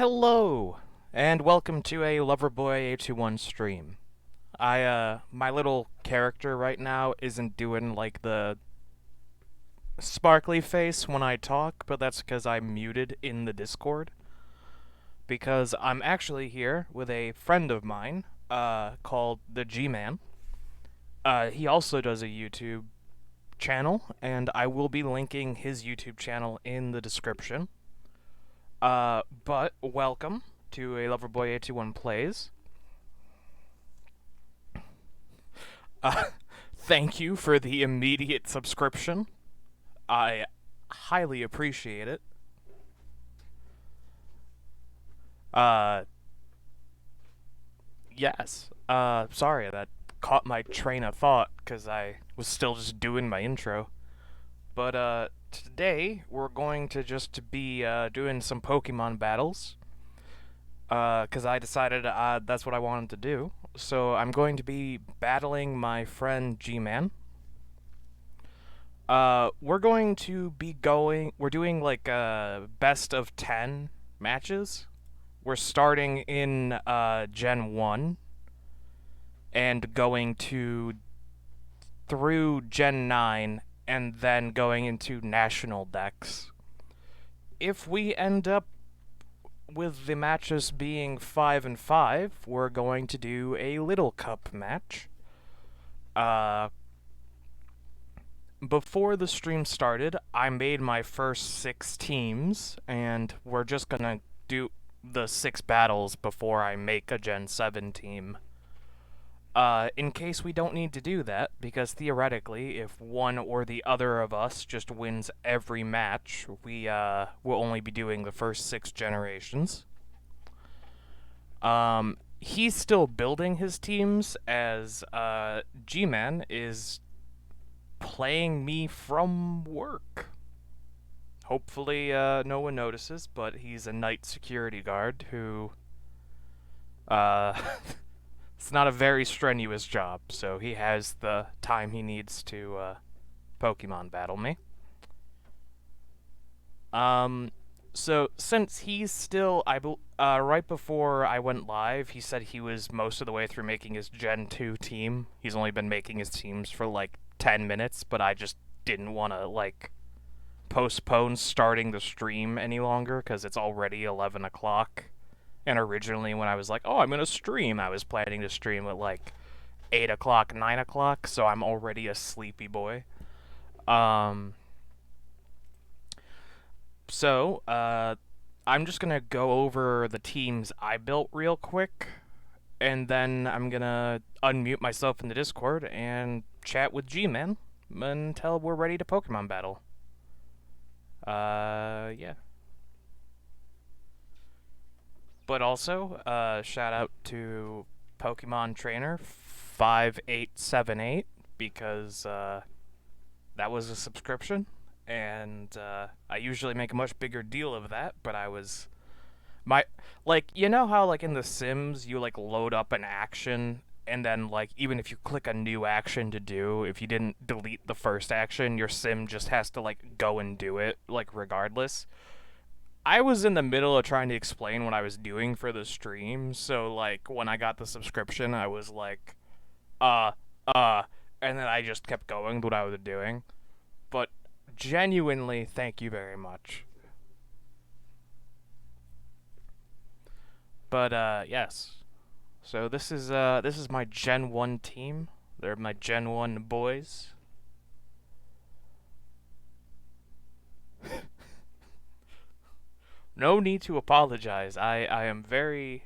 Hello, and welcome to a Loverboy A21 stream. My little character right now isn't doing, like, the sparkly face when I talk, but that's because I'm muted in the Discord. Because I'm actually here with a friend of mine, called the Gman. He also does a YouTube channel, and I will be linking his YouTube channel in the description. But welcome to a Loverboy 821 Plays. Thank you for the immediate subscription. I highly appreciate it. Uh, yes. Sorry, that caught my train of thought, because I was still just doing my intro. But, today, we're going to just be, doing some Pokemon battles. Because I decided, that's what I wanted to do. So I'm going to be battling my friend Gman. We're going to be we're doing like best of 10 matches. We're starting in Gen 1 and going through Gen 9 and then going into National Dex. If we end up with the matches being 5 and 5, we're going to do a Little Cup match. Before the stream started, I made my first 6 teams, and we're just gonna do the 6 battles before I make a Gen 7 team. In case we don't need to do that, because theoretically, if one or the other of us just wins every match, we will only be doing the first 6 generations. He's still building his teams, as G-Man is playing me from work. Hopefully, no one notices, but he's a night security guard who, it's not a very strenuous job, so he has the time he needs to, Pokemon battle me. So since he's still, right before I went live, he said he was most of the way through making his Gen 2 team. He's only been making his teams for, like, 10 minutes, but I just didn't want to, like, postpone starting the stream any longer because it's already 11 o'clock. And originally when I was like, oh, I'm going to stream, I was planning to stream at, like, 8 o'clock, 9 o'clock, so I'm already a sleepy boy. So, I'm just going to go over the teams I built real quick, and then I'm going to unmute myself in the Discord and chat with G-Man until we're ready to Pokemon battle. Yeah. But also, shout out to Pokemon Trainer 5878 because that was a subscription, and I usually make a much bigger deal of that, but I was you know how, like, in The Sims, you, like, load up an action, and then, like, even if you click a new action to do, if you didn't delete the first action, your sim just has to, like, go and do it, like, regardless. I was in the middle of trying to explain what I was doing for the stream, so, like, when I got the subscription, I was like, and then I just kept going with what I was doing. But genuinely, thank you very much. But, yes. So this is my Gen 1 team. They're my Gen 1 boys. No need to apologize. I am very,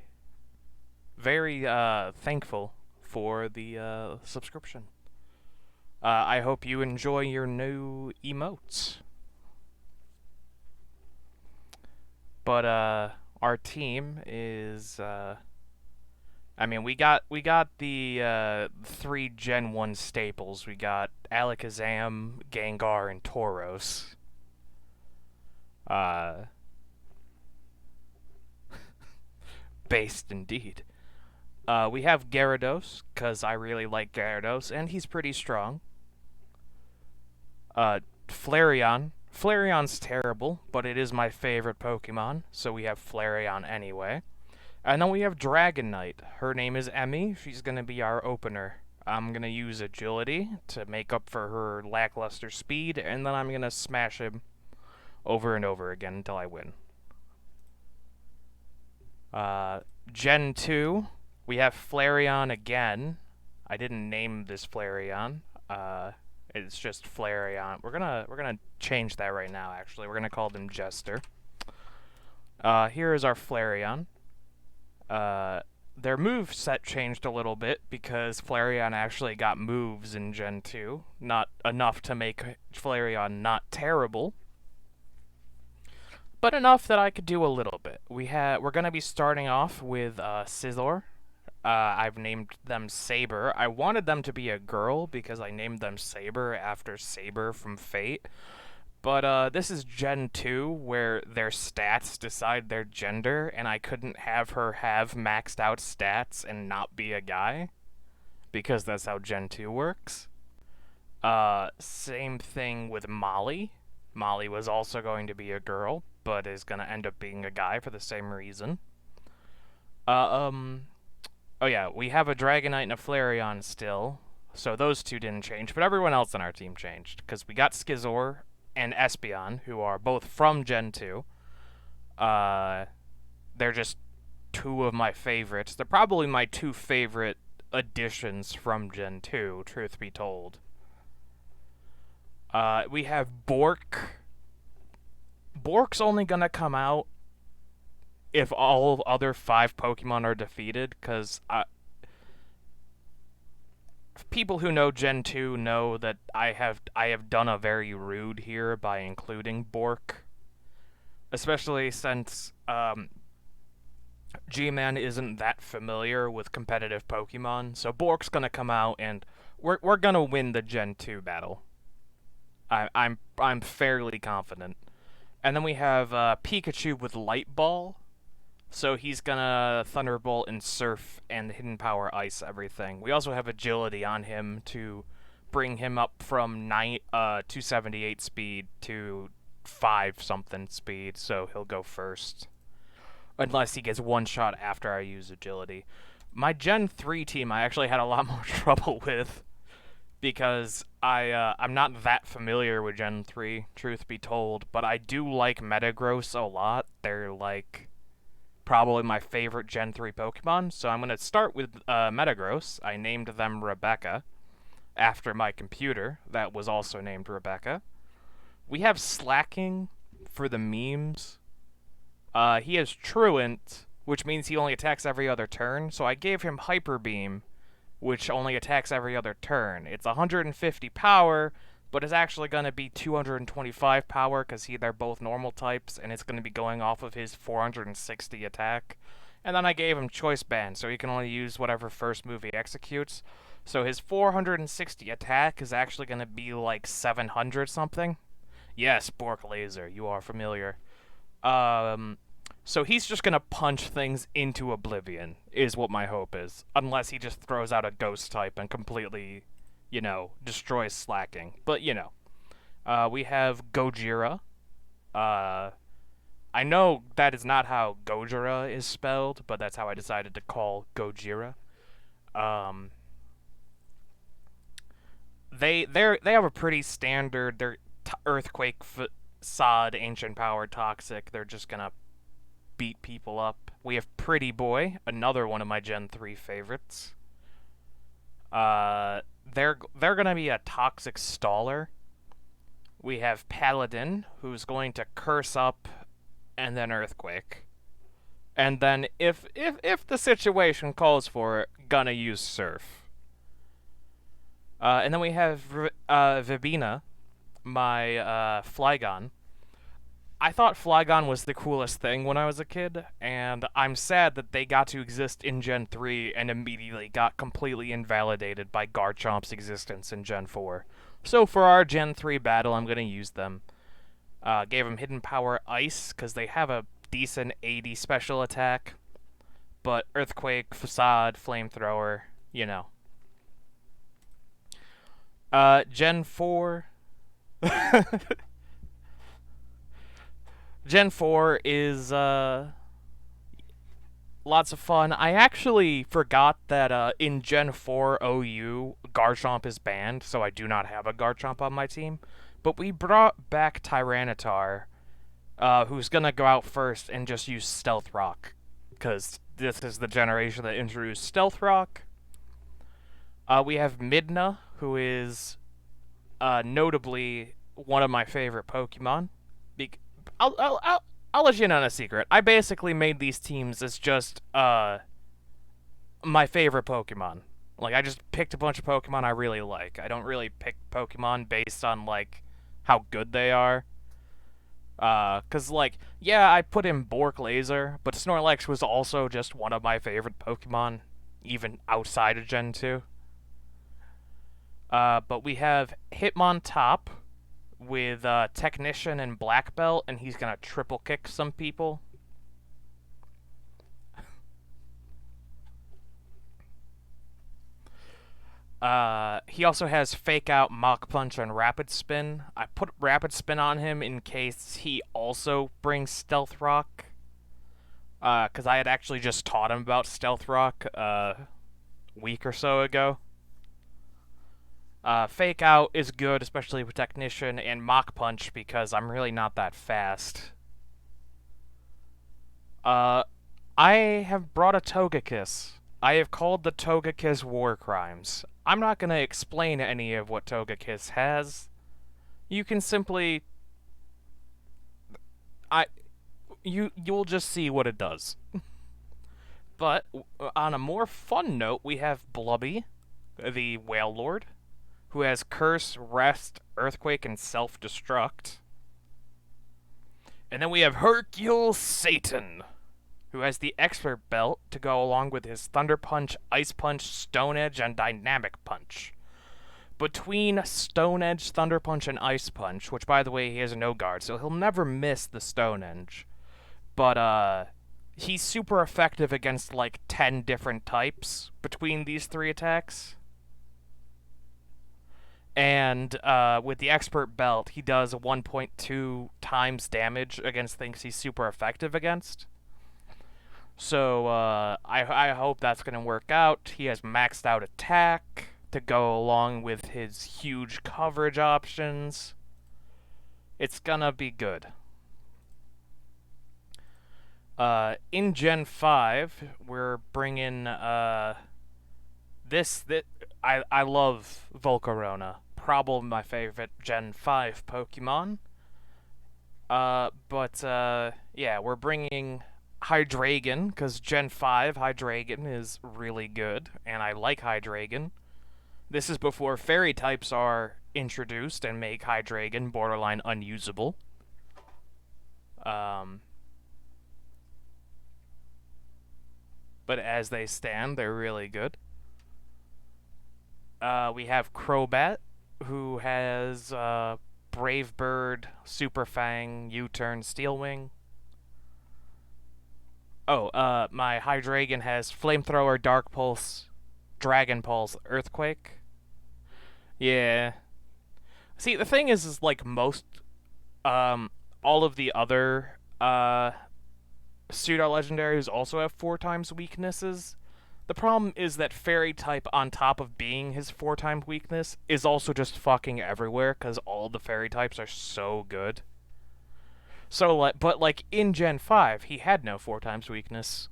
very, thankful for the, subscription. I hope you enjoy your new emotes. But, our team is, I mean, we got the 3 Gen 1 staples. We got Alakazam, Gengar, and Tauros. Based indeed. We have Gyarados, because I really like Gyarados, and he's pretty strong. Flareon, Flareon's terrible, but it is my favorite Pokemon, so we have Flareon anyway. And then we have Dragonite. Her name is Emmy. She's going to be our opener. I'm going to use Agility to make up for her lackluster speed, and then I'm going to smash him over and over again until I win. Gen 2, we have Flareon again. I didn't name this Flareon. It's just Flareon. We're gonna change that right now, actually. We're gonna call them Jester. Here is our Flareon. Their move set changed a little bit because Flareon actually got moves in Gen 2. Not enough to make Flareon not terrible, but enough that I could do a little bit. We're gonna be starting off with Scizor. I've named them Saber. I wanted them to be a girl because I named them Saber after Saber from Fate. But this is Gen 2 where their stats decide their gender, and I couldn't have her have maxed out stats and not be a guy because that's how Gen 2 works. Same thing with Molly. Molly was also going to be a girl, but is going to end up being a guy for the same reason. Oh yeah, we have a Dragonite and a Flareon still, so those two didn't change, but everyone else on our team changed, because we got Scizor and Espeon, who are both from Gen 2. They're just two of my favorites. They're probably my two favorite additions from Gen 2, truth be told. We have Bork. Bork's only gonna come out if all other 5 Pokemon are defeated, because people who know Gen 2 know that I have done a very rude here by including Bork, especially since Gman isn't that familiar with competitive Pokemon, so Bork's gonna come out and we're gonna win the Gen 2 battle. I'm fairly confident. And then we have Pikachu with Light Ball. So he's gonna Thunderbolt and Surf and Hidden Power Ice everything. We also have Agility on him to bring him up from 278 speed to 5-something speed, so he'll go first. Unless he gets one shot after I use Agility. My Gen 3 team I actually had a lot more trouble with because I'm not that familiar with Gen 3, truth be told, but I do like Metagross a lot. They're like probably my favorite Gen 3 Pokemon, so I'm going to start with Metagross. I named them Rebecca, after my computer, that was also named Rebecca. We have Slacking for the memes. He has Truant, which means he only attacks every other turn, so I gave him Hyper Beam, which only attacks every other turn. It's 150 power, but it's actually going to be 225 power because they're both normal types, and it's going to be going off of his 460 attack. And then I gave him Choice Band, so he can only use whatever first move he executes. So his 460 attack is actually going to be like 700 something. Yes, Bork Laser, you are familiar. So he's just going to punch things into oblivion, is what my hope is. Unless he just throws out a ghost type and completely, destroys Slacking. But, we have Gojira. I know that is not how Gojira is spelled, but that's how I decided to call Gojira. They have a pretty standard, they're Earthquake, Facade, Ancient Power, Toxic. They're just going to beat people up. We have Pretty Boy, another one of my Gen 3 favorites. They're gonna be a Toxic Staller. We have Paladin, who's going to Curse Up and then Earthquake. And then if the situation calls for it, gonna use Surf. And then we have Vibina, my Flygon. I thought Flygon was the coolest thing when I was a kid, and I'm sad that they got to exist in Gen 3 and immediately got completely invalidated by Garchomp's existence in Gen 4. So for our Gen 3 battle, I'm going to use them. Gave them Hidden Power Ice, because they have a decent 80 special attack, but Earthquake, Facade, Flamethrower, Gen 4... Gen 4 is lots of fun. I actually forgot that in Gen 4 OU, Garchomp is banned, so I do not have a Garchomp on my team. But we brought back Tyranitar, who's gonna go out first and just use Stealth Rock, because this is the generation that introduced Stealth Rock. We have Midna, who is notably one of my favorite Pokemon. Be- I'll let you in on a secret. I basically made these teams as just my favorite Pokemon. Like, I just picked a bunch of Pokemon I really like. I don't really pick Pokemon based on, like, how good they are. Cause, like, yeah, I put in Bork Laser, but Snorlax was also just one of my favorite Pokemon, even outside of Gen 2. But we have Hitmontop with Technician and Black Belt, and he's gonna triple kick some people. He also has Fake Out, Mach Punch, and Rapid Spin. I put Rapid Spin on him in case he also brings Stealth Rock. Because I had actually just taught him about Stealth Rock a week or so ago. Fake Out is good, especially with Technician, and Mach Punch because I'm really not that fast. I have brought a Togekiss. I have called the Togekiss War Crimes. I'm not going to explain any of what Togekiss has. You can simply... You'll just see what it does. But, on a more fun note, we have Blubby, the Whale Lord, who has Curse, Rest, Earthquake, and Self-Destruct. And then we have Hercule Satan, who has the Expert Belt to go along with his Thunder Punch, Ice Punch, Stone Edge, and Dynamic Punch. Between Stone Edge, Thunder Punch, and Ice Punch, which, by the way, he has no guard, so he'll never miss the Stone Edge. But, he's super effective against, like, 10 different types between these three attacks. And with the Expert Belt, he does 1.2 times damage against things he's super effective against. So I hope that's going to work out. He has maxed out attack to go along with his huge coverage options. It's going to be good. In Gen 5, we're bringing this. I love Volcarona. Probably my favorite Gen 5 Pokemon. Yeah, we're bringing Hydreigon, because Gen 5 Hydreigon is really good, and I like Hydreigon. This is before Fairy types are introduced and make Hydreigon borderline unusable. But as they stand, they're really good. We have Crobat, who has Brave Bird, Super Fang, U-Turn, Steel Wing. Oh, my Hydreigon has Flamethrower, Dark Pulse, Dragon Pulse, Earthquake. Yeah. See, the thing is like most, all of the other, pseudo-legendaries also have 4 times weaknesses. The problem is that Fairy type, on top of being his 4 times weakness, is also just fucking everywhere, because all the Fairy types are so good. So, but in Gen 5, he had no 4 times weakness.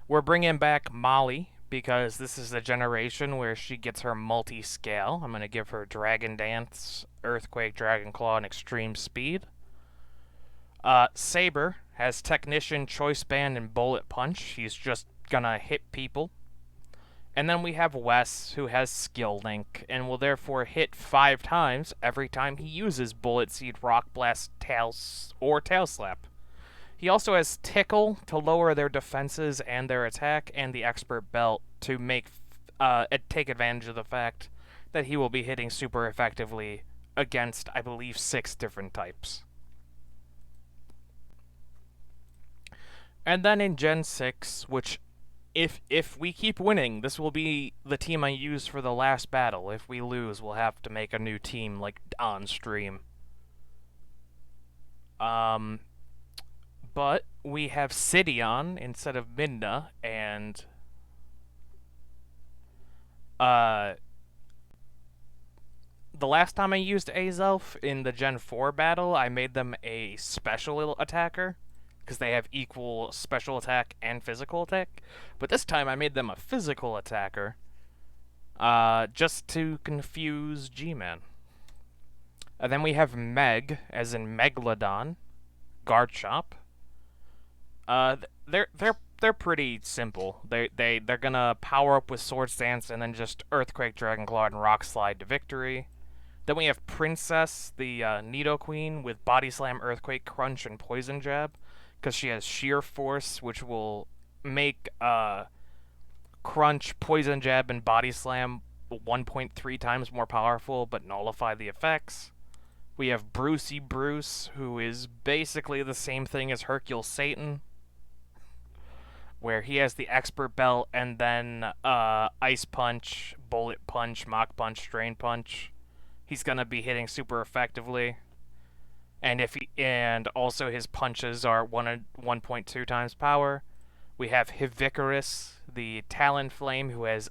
We're bringing back Molly, because this is the generation where she gets her multi-scale. I'm going to give her Dragon Dance, Earthquake, Dragon Claw, and Extreme Speed. Saber has Technician, Choice Band, and Bullet Punch. He's just gonna hit people. And then we have Wes, who has Skill Link, and will therefore hit 5 times every time he uses Bullet Seed, Rock Blast, Tail Slap. He also has Tickle to lower their defenses and their attack, and the Expert Belt to take advantage of the fact that he will be hitting super effectively against, I believe, 6 different types. And then in Gen 6, which, if we keep winning, this will be the team I use for the last battle. If we lose, we'll have to make a new team, like, on stream. Um, but we have Sidion instead of Midna, and uh, the last time I used Azelf in the Gen 4 battle, I made them a special attacker because they have equal special attack and physical attack. But this time I made them a physical attacker just to confuse G-Man. And then we have Meg, as in Megalodon, Garchomp. They're pretty simple. They're gonna power up with Swords Dance and then just Earthquake, Dragon Claw, and Rock Slide to victory. Then we have Princess, the Nidoqueen, with Body Slam, Earthquake, Crunch, and Poison Jab, because she has Sheer Force, which will make Crunch, Poison Jab, and Body Slam 1.3 times more powerful, but nullify the effects. We have Brucey Bruce, who is basically the same thing as Hercule Satan, where he has the Expert Belt and then Ice Punch, Bullet Punch, Mach Punch, Drain Punch. He's gonna be hitting super effectively, and also his punches are 1.2 times power. We have Hivicarus, the Talonflame, who has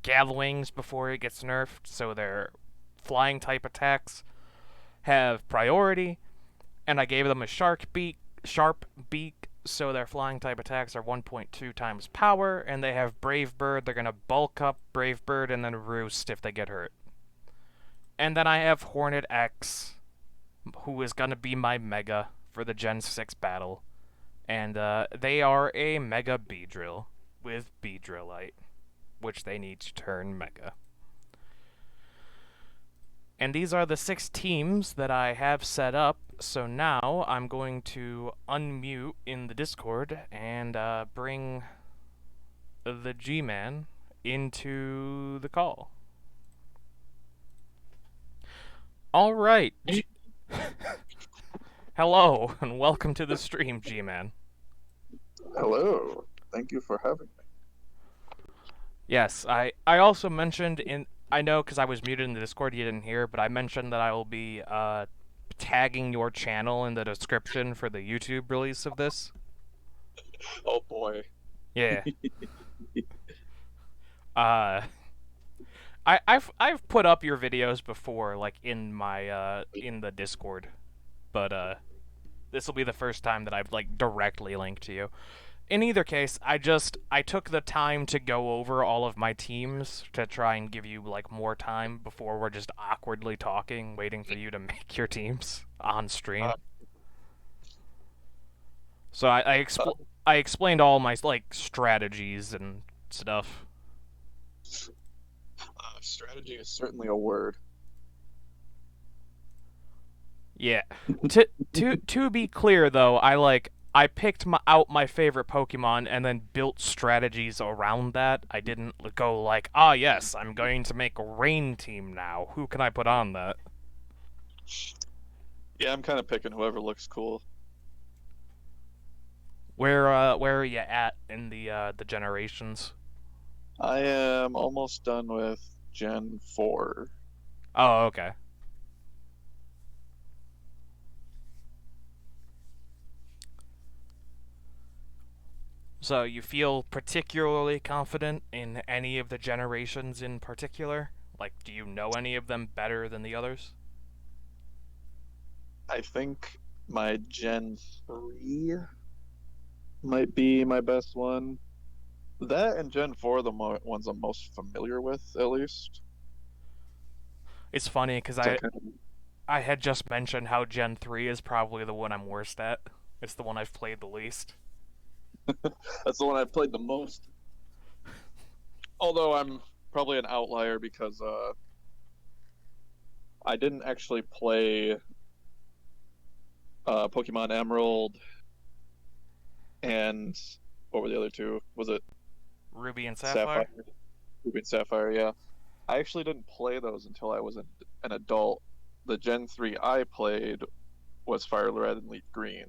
Gal Wings before it gets nerfed, so their flying type attacks have priority. And I gave them a sharp beak, so their flying type attacks are 1.2 times power. And they have Brave Bird. They're gonna bulk up Brave Bird and then Roost if they get hurt. And then I have Hornet X, who is gonna be my Mega for the Gen 6 battle. And they are a Mega Beedrill with Beedrillite, which they need to turn Mega. And these are the 6 teams that I have set up. So now I'm going to unmute in the Discord and bring the G-Man into the call. All right. Hello, and welcome to the stream, G-Man. Hello. Thank you for having me. Yes, I also mentioned I know because I was muted in the Discord, you didn't hear, but I mentioned that I will be tagging your channel in the description for the YouTube release of this. Oh boy. Yeah. I've put up your videos before, like in my in the Discord, but this will be the first time that I've like directly linked to you. In either case, I took the time to go over all of my teams to try and give you like more time before we're just awkwardly talking, waiting for you to make your teams on stream. So I explained all my like strategies and stuff. Strategy is certainly a word. Yeah. To be clear though, I picked out my favorite Pokemon and then built strategies around that. I didn't go like, ah yes, I'm going to make a rain team now. Who can I put on that? Yeah, I'm kind of picking whoever looks cool. Where are you at in the generations? I am almost done with Gen 4. Oh, okay. So you feel particularly confident in any of the generations in particular? Like, do you know any of them better than the others? I think my Gen 3 might be my best one. That and Gen 4 are the ones I'm most familiar with, at least. It's funny because I had just mentioned how Gen 3 is probably the one I'm worst at. It's the one I've played the least. That's the one I've played the most. Although I'm probably an outlier because I didn't actually play Pokemon Emerald and what were the other two? Was it Ruby and Sapphire? Ruby and Sapphire, yeah. I actually didn't play those until I was an adult. The Gen 3 I played was Fire Red and Leaf Green.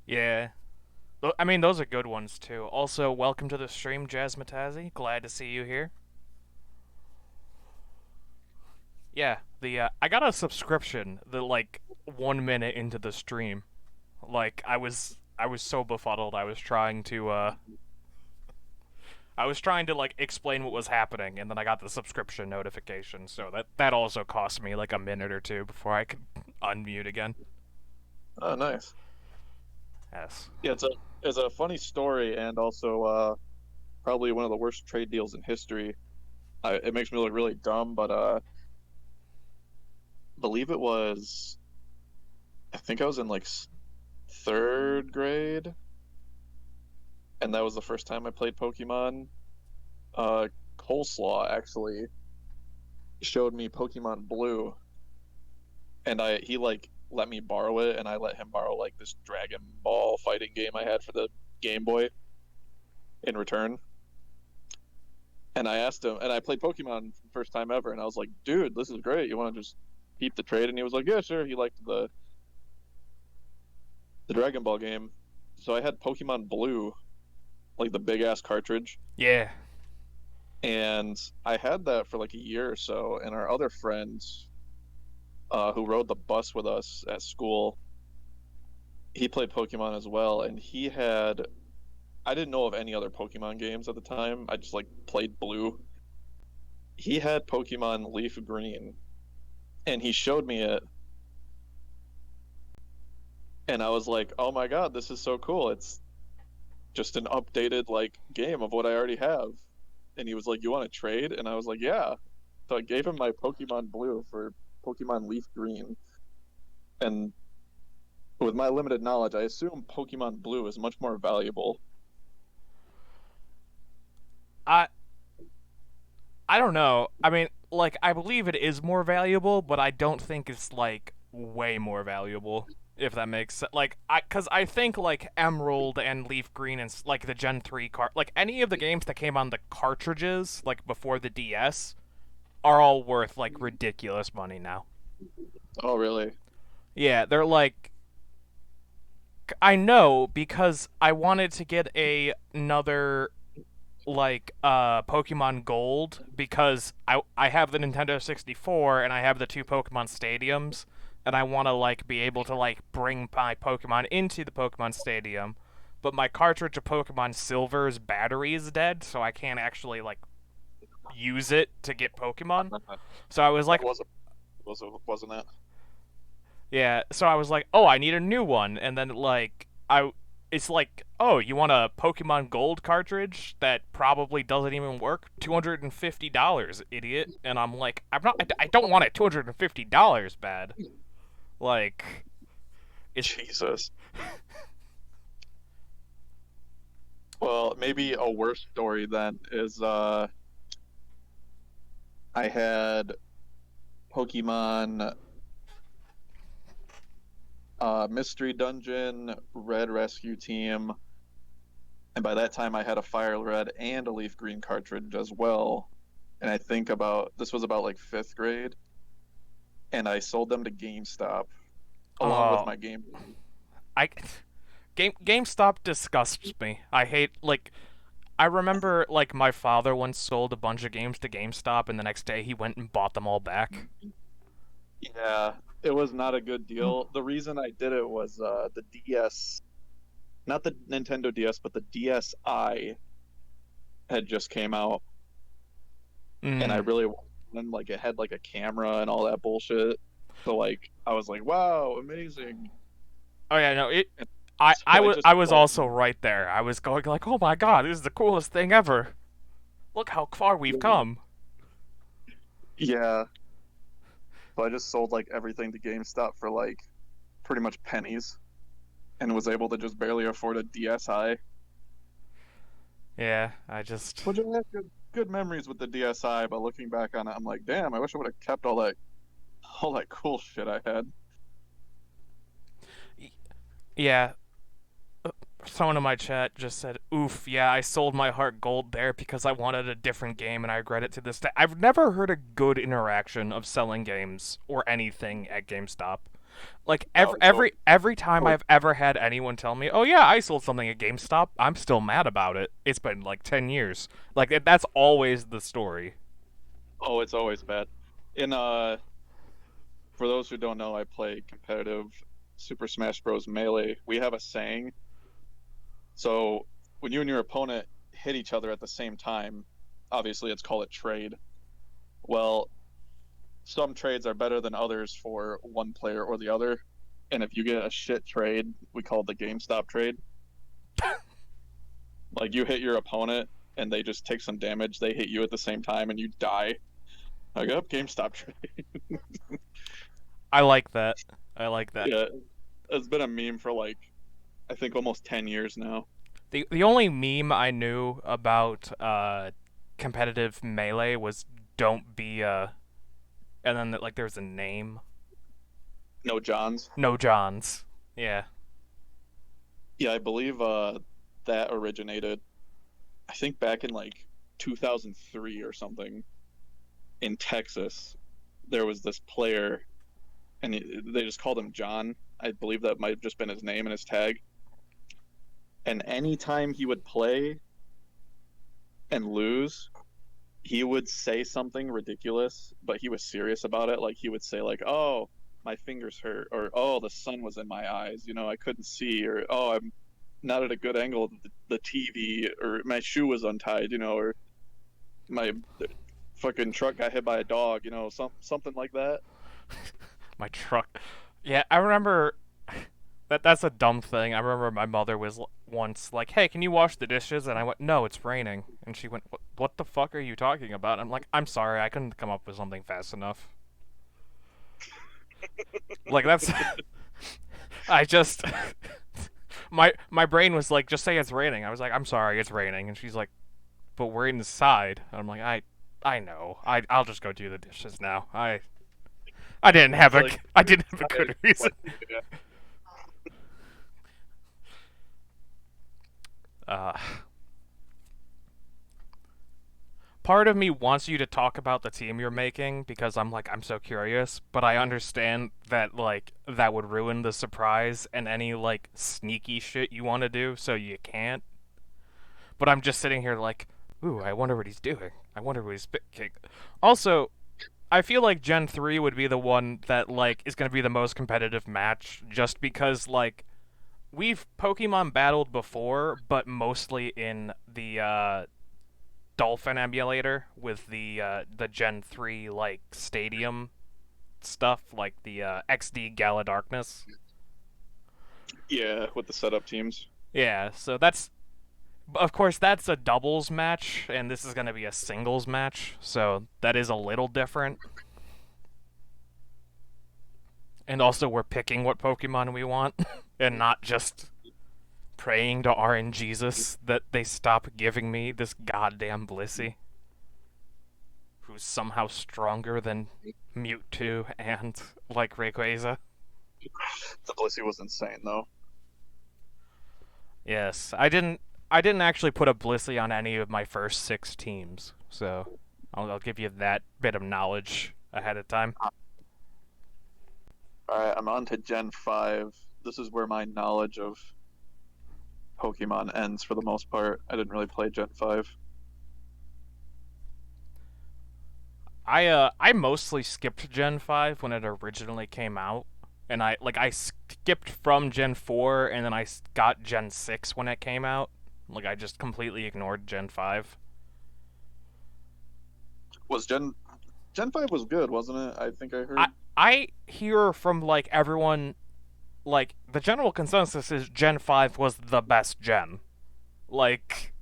Yeah. I mean, those are good ones, too. Also, welcome to the stream, Jazzmatazzy. Glad to see you here. Yeah, the I got a subscription the like 1 minute into the stream. Like I was so befuddled. I was trying to like explain what was happening, and then I got the subscription notification. So that also cost me like a minute or two before I could unmute again. Oh, nice. Yes. Yeah, it's a funny story and also probably one of the worst trade deals in history. It makes me look really dumb, but believe it was I think I was in like third grade, and that was the first time I played Pokemon. Uh, Coleslaw actually showed me Pokemon Blue, and I he like let me borrow it, and I let him borrow like this Dragon Ball fighting game I had for the Game Boy in return. And I asked him, and I played Pokemon for the first time ever, and I was like, "Dude, this is great. You want to just keep the trade?" And he was like, "Yeah, sure." He liked the Dragon Ball game, so I had Pokemon Blue, like the big ass cartridge, Yeah. and I had that for like a year or so. And our other friend, who rode the bus with us at school, he played Pokemon as well, and he had. I didn't know of any other Pokemon games at the time. I just like played Blue. He had Pokemon Leaf Green, and he showed me it, and I was like, "Oh my God, this is so cool! It's just an updated like game of what I already have." And he was like, "You want to trade?" And I was like, "Yeah." So I gave him my Pokemon Blue for Pokemon Leaf Green. And with my limited knowledge, I assume Pokemon Blue is much more valuable. I I don't know. I mean, like I believe it is more valuable, but I don't think it's like way more valuable. If that makes sense. Like cuz I think like Emerald and Leaf Green and like the Gen 3 like any of the games that came on the cartridges like before the DS are all worth like ridiculous money now. Oh, really? Yeah, they're like I know because I wanted to get another like Pokemon Gold because I have the Nintendo 64 and I have the two Pokemon Stadiums and I want to like be able to like bring my Pokemon into the Pokemon Stadium, but my cartridge of Pokemon Silver's battery is dead, so I can't actually like use it to get Pokemon. So I was That like, wasn't it? yeah, so I was like, "Oh, I need a new one." And then like I it's like, "Oh, you want a Pokemon Gold cartridge that probably doesn't even work? $250, idiot." And I'm like, I don't want it $250 bad. Like it's Jesus. Well, maybe a worse story then is I had Pokemon Mystery Dungeon, Red Rescue Team, and by that time I had a Fire Red and a Leaf Green cartridge as well. And I think about this was about like fifth grade, and I sold them to GameStop along with oh, my game. I GameStop disgusts me. I hate like I remember like my father once sold a bunch of games to GameStop and the next day he went and bought them all back. Yeah, it was not a good deal. The reason I did it was the DS, not the Nintendo DS, but the DSi had just came out, and I Mm. really wanted like it had like a camera and all that bullshit. So like I was like, wow, amazing. Oh yeah, no, it And so I just I was sold also right there. I was going like, "Oh my god, this is the coolest thing ever. Look how far we've them. come." Yeah. So I just sold like everything to GameStop for like pretty much pennies, and was able to just barely afford a DSi. Yeah, I just Which I have good memories with the DSi, but looking back on it, I'm like, damn, I wish I would have kept all that cool shit I had. yeah, someone in my chat just said, "Oof, yeah, I sold my heart gold there because I wanted a different game and I regret it to this day." I've never heard a good interaction of selling games or anything at GameStop. Like No, it's always, every time always I've ever had anyone tell me, "Oh yeah, I sold something at GameStop," I'm still mad about it. It's been like 10 years. Like that's always the story. oh, it's always bad. In for those who don't know, I play competitive Super Smash Bros. Melee. We have a saying. So when you and your opponent hit each other at the same time, obviously it's called a trade. Well, some trades are better than others for one player or the other. And if you get a shit trade, we call it the GameStop trade. Like you hit your opponent and they just take some damage, they hit you at the same time and you die. I go, GameStop trade. I like that. I like that. Yeah, it's been a meme for like I think almost 10 years now. The only meme I knew about competitive melee was don't be and then like there's a name. No Johns. No Johns. Yeah. Yeah, I believe that originated I think back in like 2003 or something in Texas. There was this player and they just called him John. I believe that might have just been his name and his tag. And anytime he would play and lose, he would say something ridiculous, but he was serious about it. Like he would say, like, "Oh, my fingers hurt," or "Oh, the sun was in my eyes. You know, I couldn't see," or "Oh, I'm not at a good angle of the TV," or "My shoe was untied," you know, or "My fucking truck got hit by a dog," you know, something like that. My truck. Yeah, I remember that's a dumb thing. I remember my mother was once like, "Hey, can you wash the dishes?" And I went, "No, it's raining." And she went, "What the fuck are you talking about?" I'm like, "I'm sorry, I couldn't come up with something fast enough." Like that's I just my brain was like, "Just say it's raining." I was like, "I'm sorry, it's raining." And she's like, "But we're inside." And I'm like, I know. I'll just go do the dishes now. I didn't have It's a like, I didn't have a I, good reason. like, yeah. Uh Part of me wants you to talk about the team you're making because I'm so curious, but I understand that like that would ruin the surprise and any like sneaky shit you want to do, so you can't. But I'm just sitting here like, ooh, I wonder what he's doing. I wonder what he's picking. Also, I feel like Gen 3 would be the one that like is going to be the most competitive match just because like we've Pokemon battled before, but mostly in the Dolphin emulator with the Gen 3 like stadium stuff, like the XD Gala Darkness. Yeah, with the setup teams. Yeah, so that's of course that's a doubles match, and this is going to be a singles match, so that is a little different. And also, we're picking what Pokemon we want, and not just praying to RNGesus that they stop giving me this goddamn Blissey, who's somehow stronger than Mewtwo and like Rayquaza. The Blissey was insane though. Yes, I didn't actually put a Blissey on any of my first 6 teams, so I'll give you that bit of knowledge ahead of time. All right, I'm on to Gen 5. This is where my knowledge of Pokemon ends for the most part. I didn't really play Gen 5. I mostly skipped Gen 5 when it originally came out, and I skipped from Gen 4 and then got Gen 6 when it came out. Like I just completely ignored Gen 5. Was Gen 5 was good, wasn't it? I think I I heard. I hear from like everyone like the general consensus is Gen 5 was the best gen. Like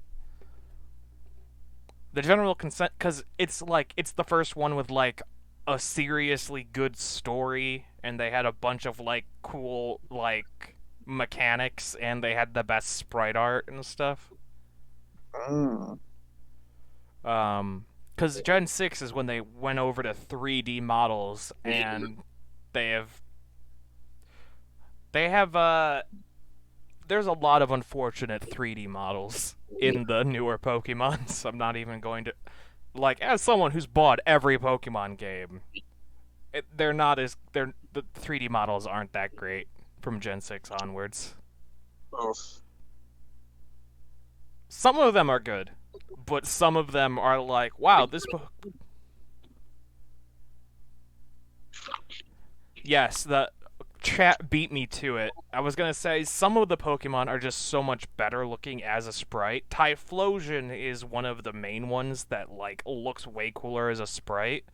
the general consent cuz it's the first one with like a seriously good story, and they had a bunch of like cool like mechanics, and they had the best sprite art and stuff. Mm. Cuz Gen 6 is when they went over to 3D models, and they have they have there's a lot of unfortunate 3D models in the newer Pokemons. I'm not even going to like as someone who's bought every Pokemon game. They're not as they're the 3D models aren't that great from Gen 6 onwards. Oof. Some of them are good, but some of them are like, wow, this Yes, the chat beat me to it. I was gonna say some of the Pokemon are just so much better looking as a sprite. Typhlosion is one of the main ones that like looks way cooler as a sprite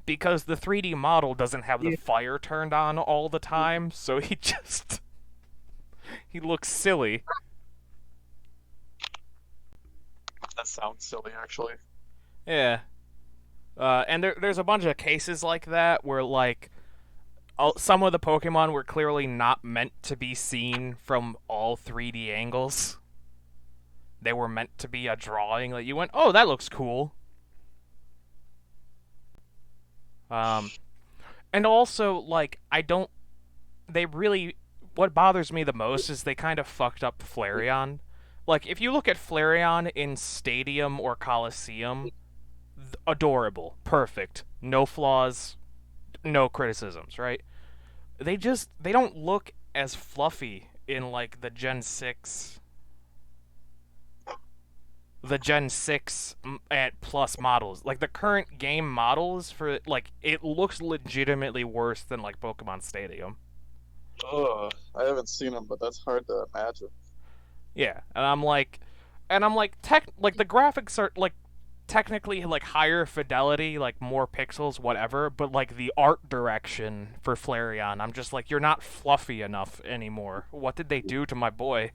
because the 3D model doesn't have the Yeah. fire turned on all the time, so he just he looks silly. That sounds silly, actually. Yeah. And there's a bunch of cases like that where like some of the Pokemon were clearly not meant to be seen from all 3D angles. They were meant to be a drawing. Like you went, oh, that looks cool. Um, and also like I don't. They really. What bothers me the most is they kind of fucked up Flareon. Like if you look at Flareon in Stadium or Coliseum, adorable, perfect, no flaws, no criticisms, right? They don't look as fluffy in like the Gen 6 at plus models. Like the current game models for like it looks legitimately worse than like Pokemon Stadium. Ugh, I haven't seen them, but that's hard to imagine. Yeah, and I'm like tech like the graphics are like technically like higher fidelity, like more pixels, whatever, but like the art direction for Flareon, I'm just like you're not fluffy enough anymore. What did they do to my boy?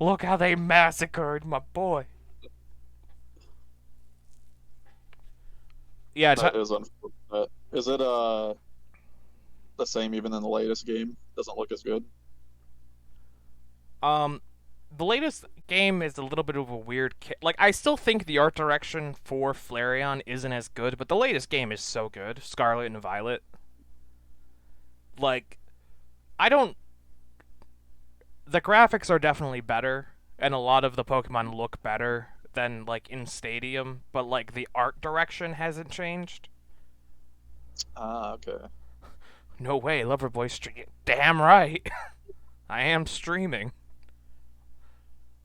Look how they massacred my boy. Yeah, That is unfortunate. Is it the same even in the latest game? Doesn't look as good. um the latest game is a little bit of a weird like I still think the art direction for Flareon isn't as good, but the latest game is so good, Scarlet and Violet. Like I don't the graphics are definitely better and a lot of the Pokemon look better than like in Stadium, but like the art direction hasn't changed. Ah, okay. No way, Loverboy stream. Damn right. I am streaming.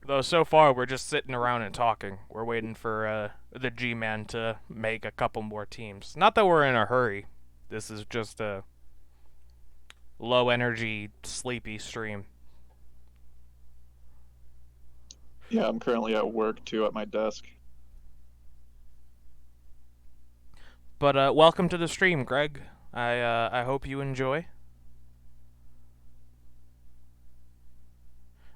Though so far we're just sitting around and talking. We're waiting for the Gman to make a couple more teams. Not that we're in a hurry. This is just a low energy, sleepy stream. Yeah, I'm currently at work too at my desk. But welcome to the stream, Greg. I hope you enjoy.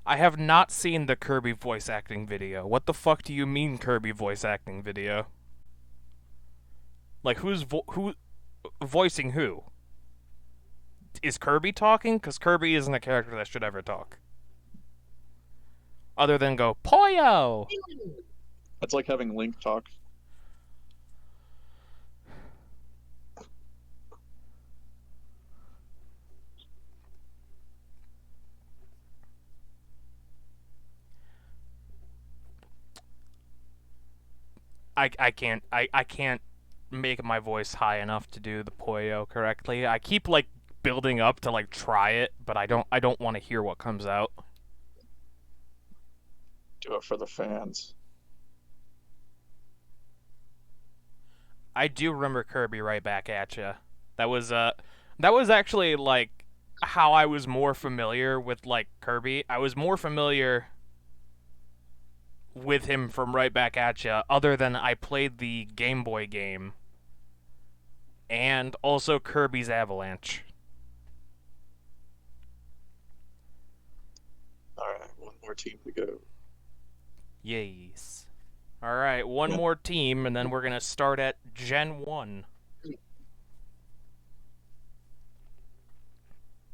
I have not seen the Kirby voice acting video. What the fuck do you mean Kirby voice acting video? Like who voicing who? Is Kirby talking? Cuz Kirby isn't a character that should ever talk. Other than go Poyo. It's like having Link talk. I can't make my voice high enough to do the Poyo correctly. I keep like building up to like try it, but I don't want to hear what comes out. Do it for the fans. I do remember Kirby right back at you. That was actually like how I was more familiar with like Kirby. I was more familiar with him from right back at you other than I played the Game Boy game and also Kirby's Avalanche. All right, one more team to go. Yes. All right, one Yeah. more team and then we're going to start at Gen 1.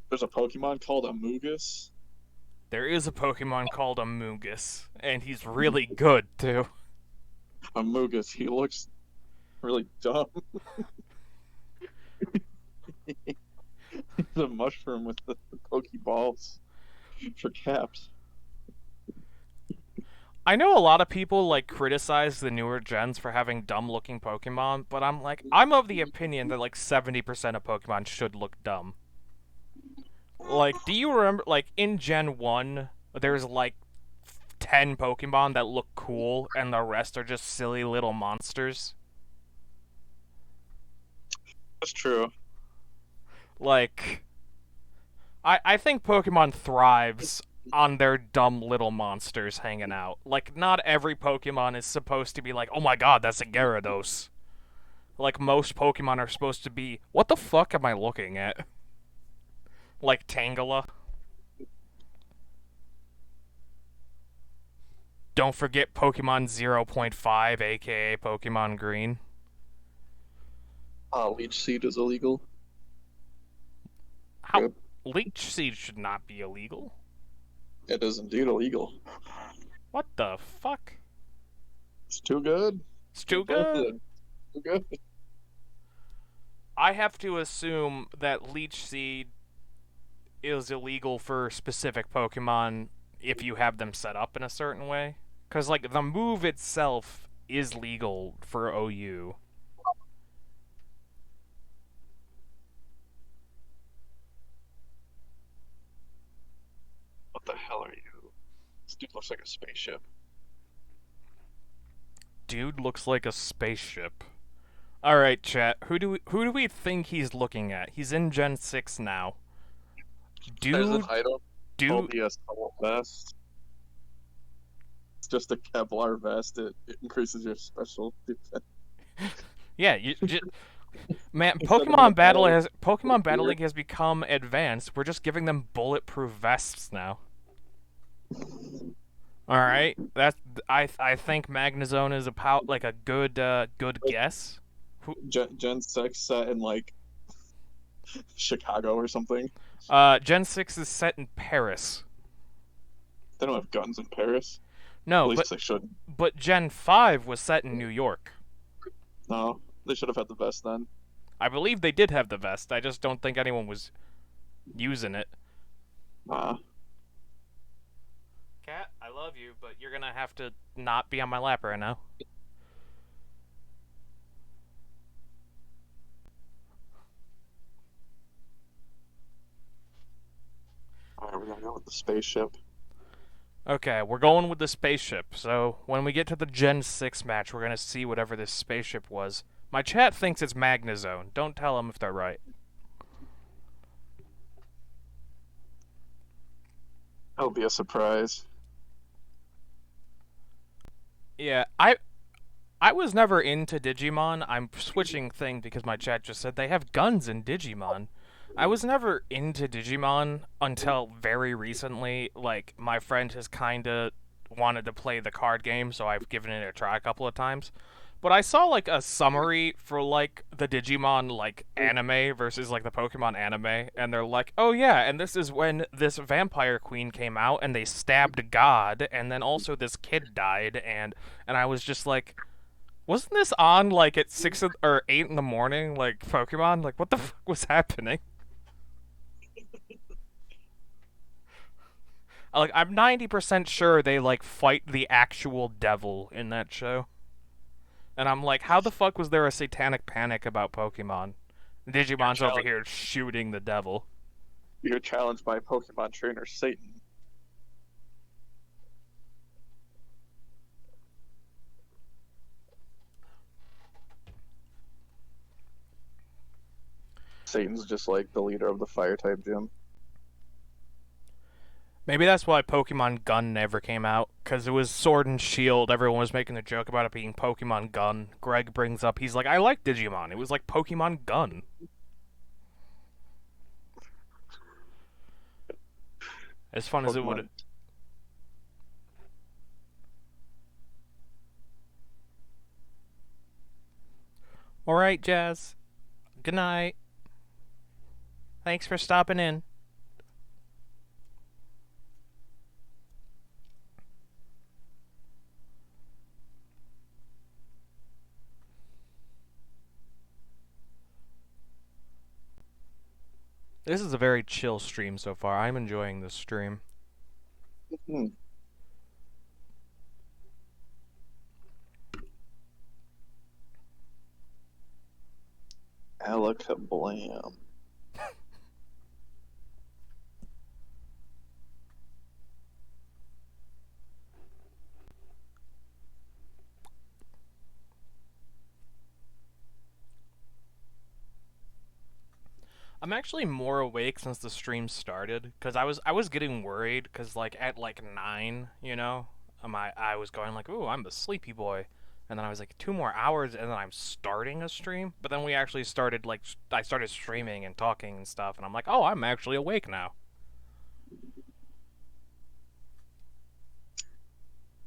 There's a Pokemon called Amogus. There is a Pokemon called Amogus, and he's really good too. Amogus. He looks really dumb. He's a mushroom with the Pokeballs for caps. I know a lot of people like criticize the newer gens for having dumb looking Pokemon, but I'm of the opinion that like 70% of Pokemon should look dumb. Like, do you remember like in Gen 1 there's like 10 Pokemon that look cool and the rest are just silly little monsters? That's true. Like, I think Pokemon thrives on their dumb little monsters hanging out. Like, not every Pokemon is supposed to be like, oh my god, that's a Gyarados. Like, most Pokemon are supposed to be, what the fuck am I looking at? Like Tangela. Don't forget Pokemon 0.5, aka Pokemon Green. Leech Seed is illegal. How? Good. Leech Seed should not be illegal. It is indeed illegal. What the fuck? It's too good. It's Too too both of good. them. Too good. I have to assume that Leech Seed is illegal for specific Pokemon if you have them set up in a certain way. Because, like, the move itself is legal for OU. What the hell are you? This dude looks like a spaceship. Dude looks like a spaceship. Alright, chat. Who do we think he's looking at? He's in Gen 6 now. There's an Dude, item called dude. the Assault Vest. It's just a Kevlar vest. It increases your special defense. Yeah, man, Instead of an Pokemon Battle gear. League has become advanced. We're just giving them bulletproof vests now. All right, I think Magnezone is like a good guess. Gen 6 set in like Chicago or something. Gen 6 is set in Paris. They don't have guns in Paris. At No, least they shouldn't. but Gen 5 was set in New York. No, they should have had the vest then. I believe they did have the vest. I just don't think anyone was using it. Nah. Cat, I love you, but you're gonna have to not be on my lap right now. Alright, we're gonna go with the spaceship. Okay, we're going with the spaceship. So when we get to the Gen 6 match, we're gonna see whatever this spaceship was. My chat thinks it's Magnezone. Don't tell them if they're right. That'll be a surprise. Yeah, I was never into Digimon. I'm switching thing because my chat just said they have guns in Digimon. I was never into Digimon until very recently. Like, my friend has kinda wanted to play the card game, so I've given it a try a couple of times. But I saw like a summary for like the Digimon like anime versus like the Pokemon anime, and they're like, oh yeah, and this is when this vampire queen came out and they stabbed God, and then also this kid died, and I was just like, wasn't this on like at or 8 in the morning, like Pokemon? Like, what the fuck was happening? Like, I'm 90% sure they like fight the actual devil in that show. And I'm like, how the fuck was there a satanic panic about Pokemon? Digimon's over here shooting the devil. You're challenged by Pokemon trainer Satan. Satan's just like the leader of the fire type gym. Maybe that's why Pokemon Gun never came out, because it was Sword and Shield. Everyone was making a joke about it being Pokemon Gun. Greg brings up, he's like, I like Digimon. It was like Pokemon Gun. As fun as it would. Alright, Jazz. Good night. Thanks for stopping in. This is a very chill stream so far. I'm enjoying this stream. Hmm. Alakablam. I'm actually more awake since the stream started because I was getting worried because like at like 9, I was going like, ooh, I'm the sleepy boy, and then I was like 2 more hours and then I'm starting a stream. But then we actually started like I started streaming and talking and stuff, and I'm like, oh, I'm actually awake now.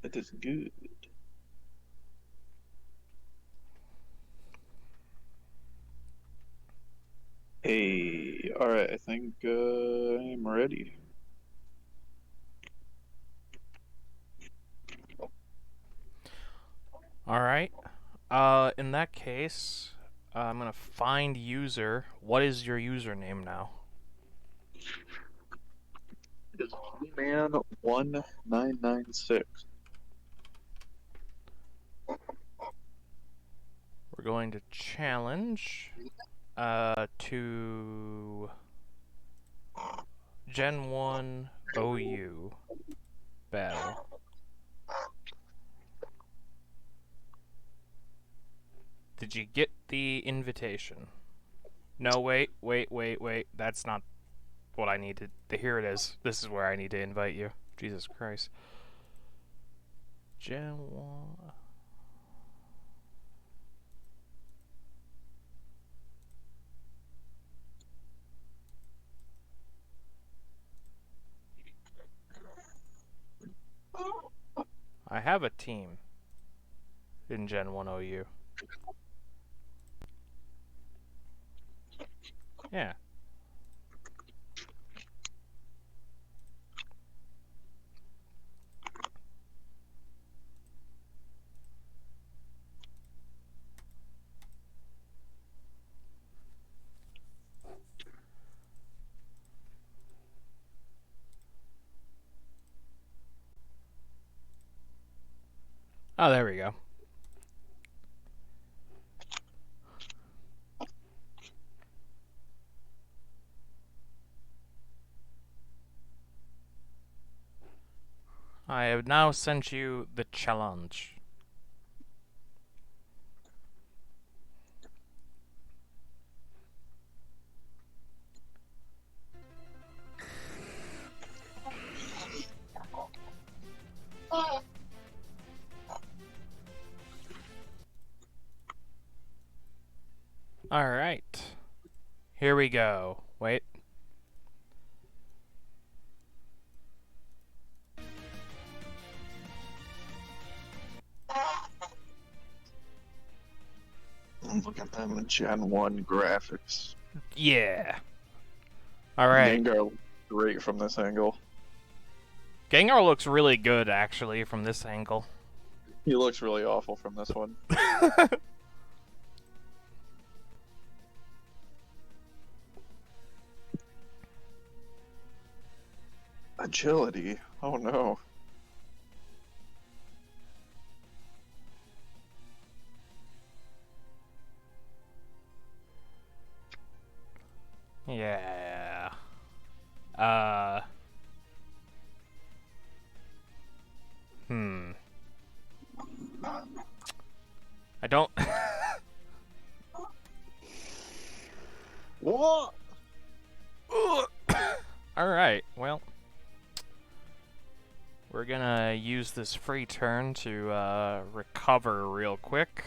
That is good. Hey, all right. I think I'm ready. All right. In that case, I'm gonna find user. What is your username now? It is Gman 1996. We're going to challenge to Gen 1 OU battle. Did you get the invitation? No, wait. That's not what I needed. Here it is. This is where I need to invite you. Jesus Christ. Gen 1. I have a team in Gen 1 OU. Yeah. Oh, there we go. I have now sent you the challenge. Alright. Here we go. Wait. Look at them Gen 1 graphics. Yeah. Alright. Gengar looks great from this angle. Gengar looks really good, actually, from this angle. He looks really awful from this one. Agility? Oh no. Yeah. Uh. Hmm. I don't. What? Alright, well. We're gonna use this free turn to recover real quick.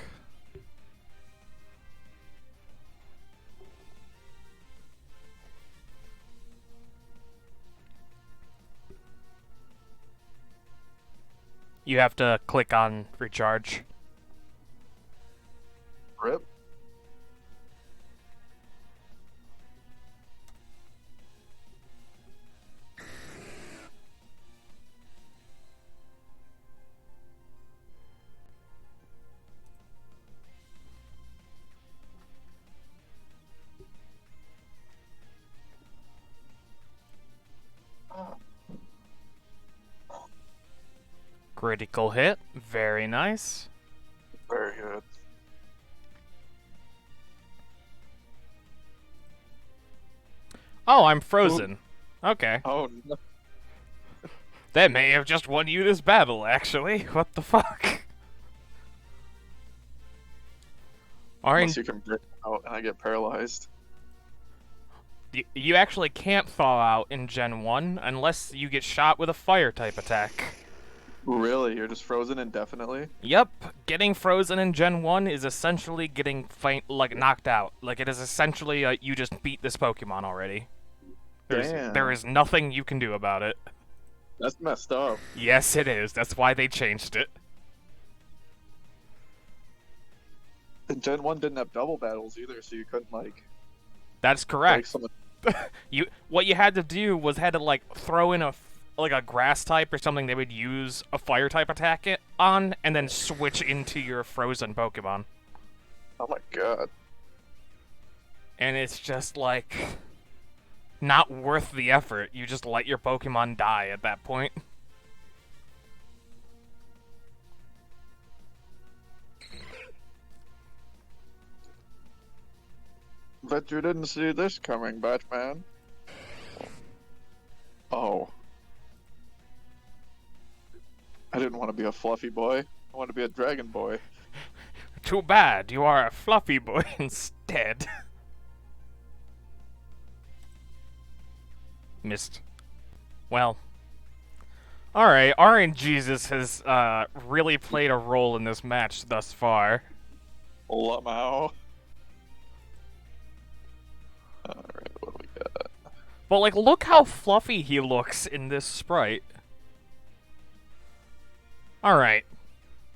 You have to click on recharge. Rip? Critical hit. Very nice. Very good. Oh, I'm frozen. Okay. Oh no. That may have just won you this battle, actually. What the fuck? Unless you can break out and I get paralyzed. You actually can't thaw out in Gen 1 unless you get shot with a fire type attack. Really? You're just frozen indefinitely? Yep, getting frozen in Gen 1 is essentially getting knocked out. Like, it is essentially you just beat this Pokemon already. There Damn. is nothing you can do about it. That's messed up. Yes, it is. That's why they changed it. And Gen 1 didn't have double battles either, so you couldn't, That's break correct. someone. What you had to do was had to throw in a grass type or something they would use a fire type attack on, and then switch into your frozen Pokemon. Oh my god. And it's just not worth the effort. You just let your Pokemon die at that point. Bet you didn't see this coming, Batman. Oh. I didn't want to be a fluffy boy. I want to be a dragon boy. Too bad, you are a fluffy boy instead. Missed. Well. Alright, RNGesus has really played a role in this match thus far. Lamau. Alright, what do we got? But look how fluffy he looks in this sprite. Alright.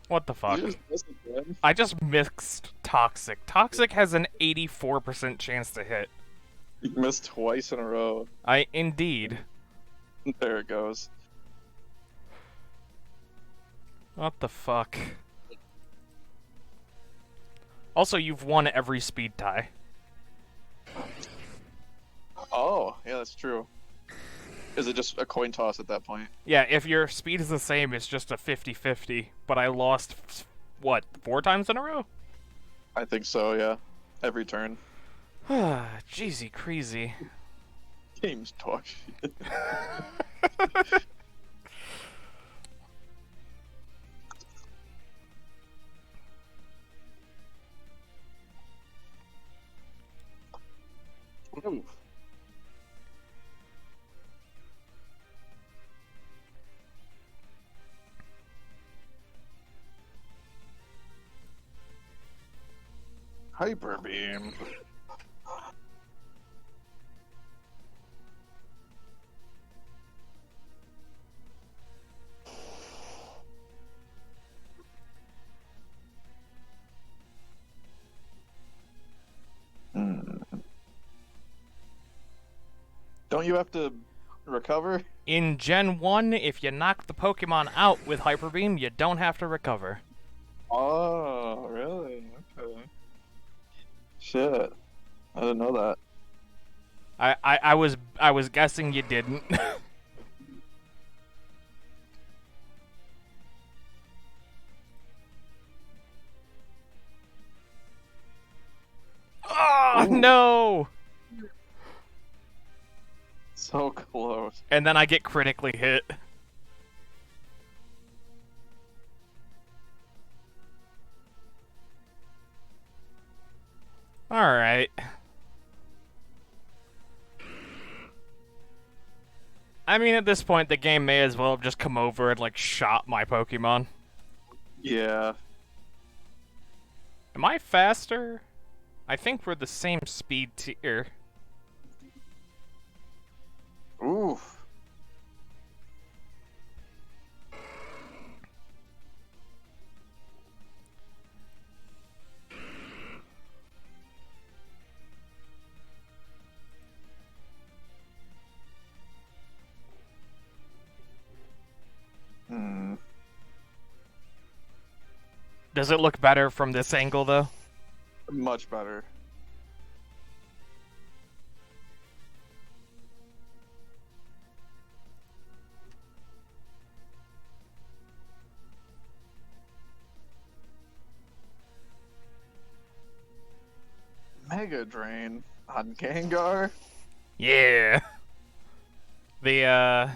What the fuck? You just missed again? I just mixed Toxic. Toxic has an 84% chance to hit. You missed twice in a row. Indeed. There it goes. What the fuck? Also, you've won every speed tie. Oh, yeah, that's true. Is it just a coin toss at that point? Yeah, if your speed is the same, it's just a 50-50. But I lost, what, 4 times in a row? I think so, yeah. Every turn. Jeezy crazy. Games talk shit. Ooh. Hyper beam. Don't you have to recover? In Gen 1, if you knock the Pokemon out with Hyper Beam, you don't have to recover. Oh, really? Okay. Shit. I didn't know that. I was guessing you didn't. Oh, no! So close. And then I get critically hit. Alright. I mean, at this point, the game may as well have just come over and, shot my Pokemon. Yeah. Am I faster? I think we're the same speed tier. Oof. Does it look better from this angle, though? Much better. Mega Drain on Gengar? Yeah. The,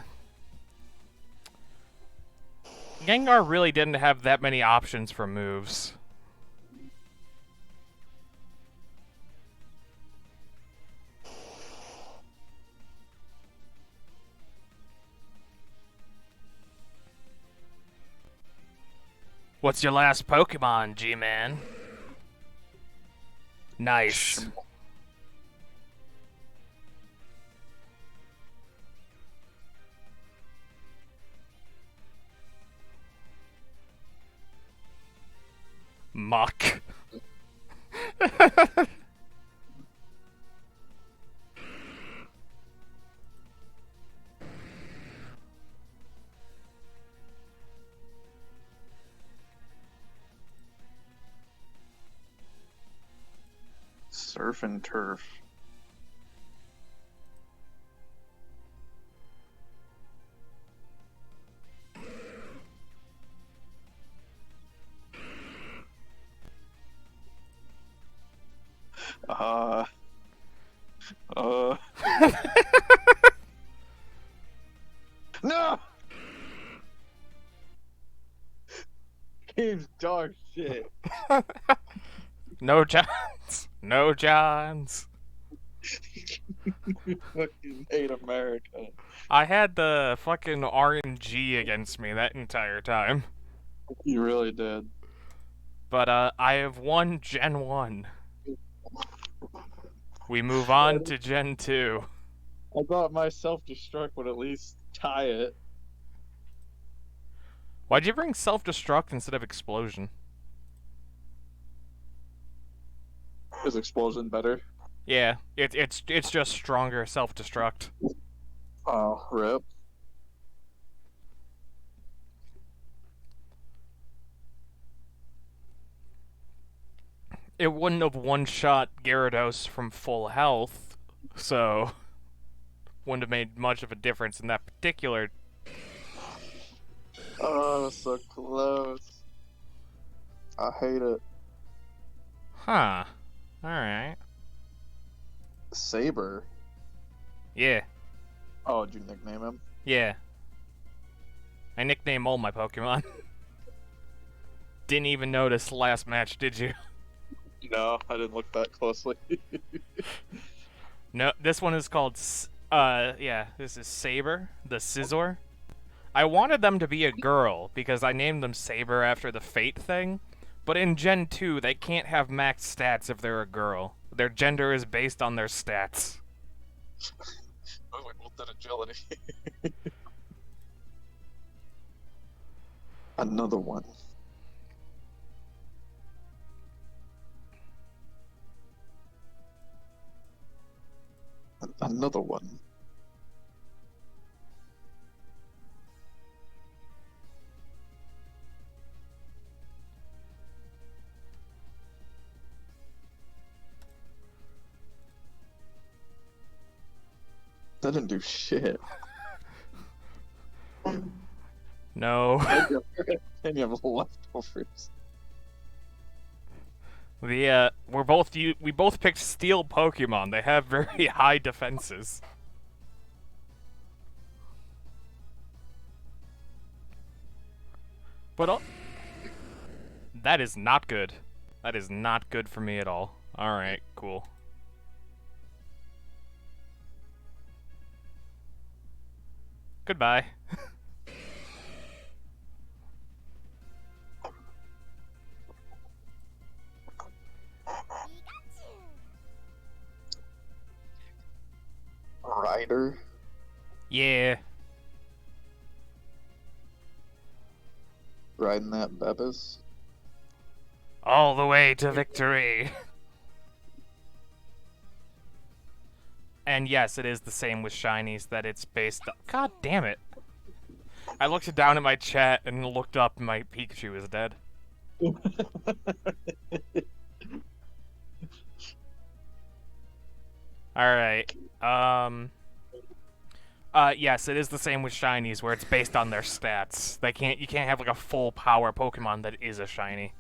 Gengar really didn't have that many options for moves. What's your last Pokemon, G-Man? Nice. Shim- Muck. Surf and turf. Uh, uh, no! Game's dog shit. No Johns. No Johns. You fucking hate America. I had the fucking RNG against me that entire time. You really did. But I have won Gen 1. We move on to Gen 2. I thought my self-destruct would at least tie it. Why'd you bring self-destruct instead of explosion? Is explosion better? Yeah, it's just stronger self-destruct. Oh, rip. It wouldn't have one-shot Gyarados from full health, so wouldn't have made much of a difference in that particular. Oh, so close. I hate it. Huh. Alright. Saber. Yeah. Oh, did you nickname him? Yeah. I nickname all my Pokemon. Didn't even notice last match, did you? No, I didn't look that closely. No, this one is called, yeah, this is Saber, the Scizor. I wanted them to be a girl, because I named them Saber after the Fate thing, but in Gen 2, they can't have max stats if they're a girl. Their gender is based on their stats. Oh, we both did agility. Another one. Another one. That didn't do shit. No. And you have leftovers. We both picked Steel Pokemon. They have very high defenses. But that is not good. That is not good for me at all. Alright, cool. Goodbye. Rider. Yeah. Riding that Bebis. All the way to victory. And yes, it is the same with shinies, that it's based on. God damn it. I looked down at my chat and looked up and my Pikachu is dead. Alright. Yes, it is the same with shinies where it's based on their stats. You can't have like a full power Pokemon that is a shiny.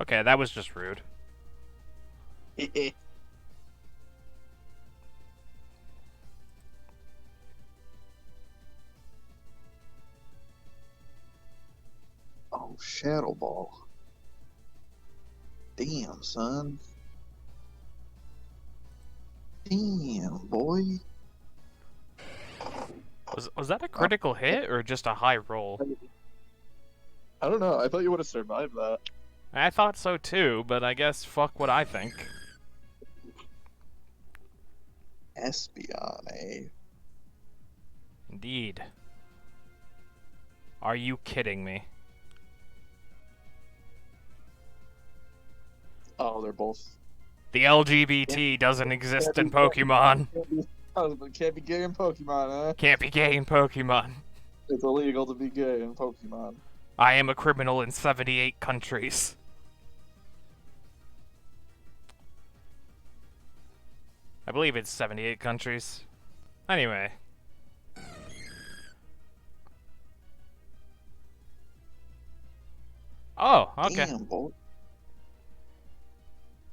Okay, that was just rude. Oh, Shadow Ball. Damn, son. Damn, boy. Was that a Uh, critical hit or just a high roll? I don't know. I thought you would have survived that. I thought so too, but I guess fuck what I think. Espeon, eh? Indeed. Are you kidding me? Oh, they're both. The LGBT doesn't exist in Pokemon. Can't be gay in Pokemon, huh? Can't be gay in Pokemon. It's illegal to be gay in Pokemon. I am a criminal in 78 countries. I believe it's 78 countries. Anyway. Oh, okay. Damn, boy.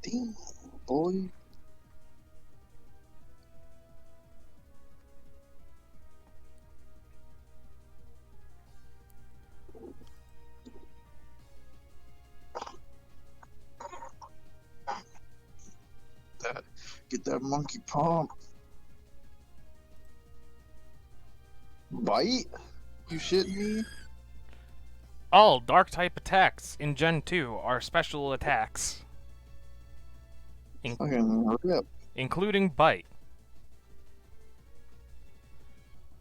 Damn, boy. Get that monkey pump. Bite? You shitting me? All Dark-type attacks in Gen 2 are special attacks. Fucking rip. Including Bite.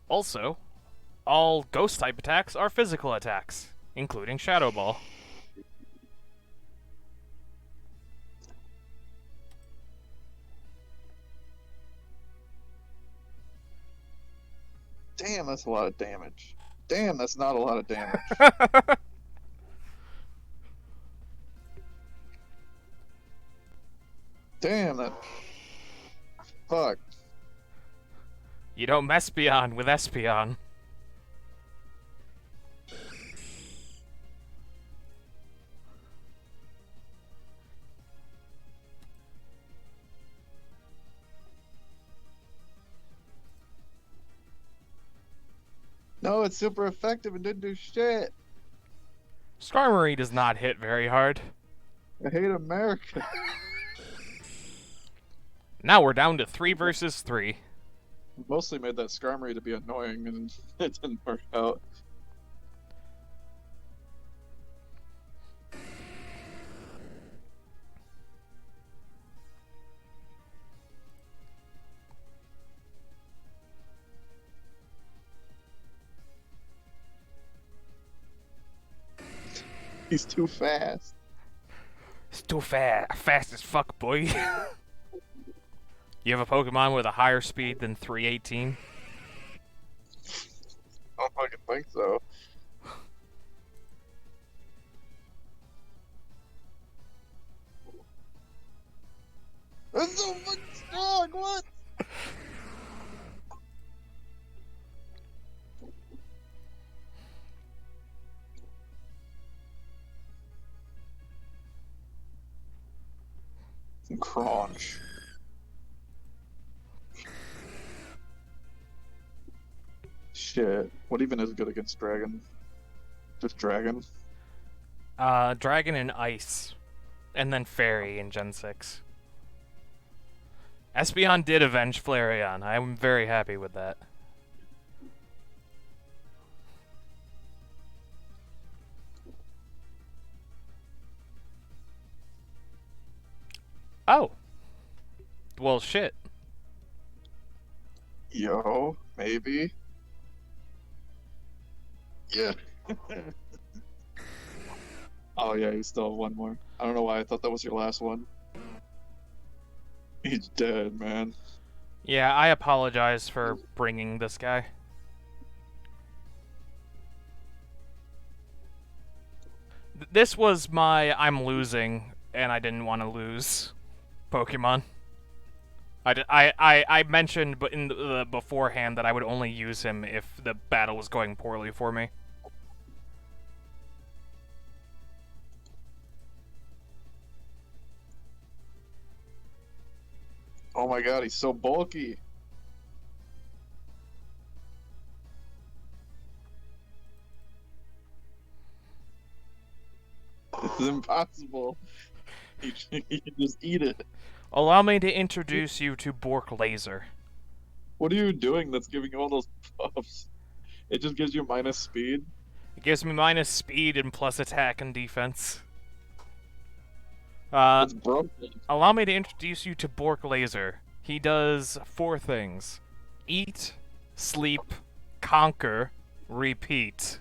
Also, all Ghost-type attacks are physical attacks, including Shadow Ball. Damn, that's a lot of damage. Damn, that's not a lot of damage. Damn, that. Fuck. You don't mess beyond with Espeon. No, it's super effective and didn't do shit. Skarmory does not hit very hard. I hate America. Now we're down to 3 versus 3. Mostly made that Skarmory to be annoying, and it didn't work out. He's too fast. It's too fast as fuck, boy. You have a Pokemon with a higher speed than 318? I don't fucking think so. That's so fucking strong. What? Crunch. Shit. What even is good against Dragon? Just Dragon? Dragon and Ice. And then Fairy in Gen 6. Espeon did avenge Flareon. I'm very happy with that. Oh. Well, shit. Yo, maybe. Yeah. Oh yeah, you still have one more. I don't know why I thought that was your last one. He's dead, man. Yeah, I apologize for bringing this guy. This was my I'm losing, and I didn't want to lose Pokemon. I mentioned but in the beforehand that I would only use him if the battle was going poorly for me. Oh my god, he's so bulky. It's impossible. You can just eat it. Allow me to introduce you to Bork Laser. What are you doing that's giving you all those buffs? It just gives you minus speed. It gives me minus speed and plus attack and defense. Uh, It's broken. allow me to introduce you to Bork Laser. He does 4 things: eat, sleep, conquer, repeat.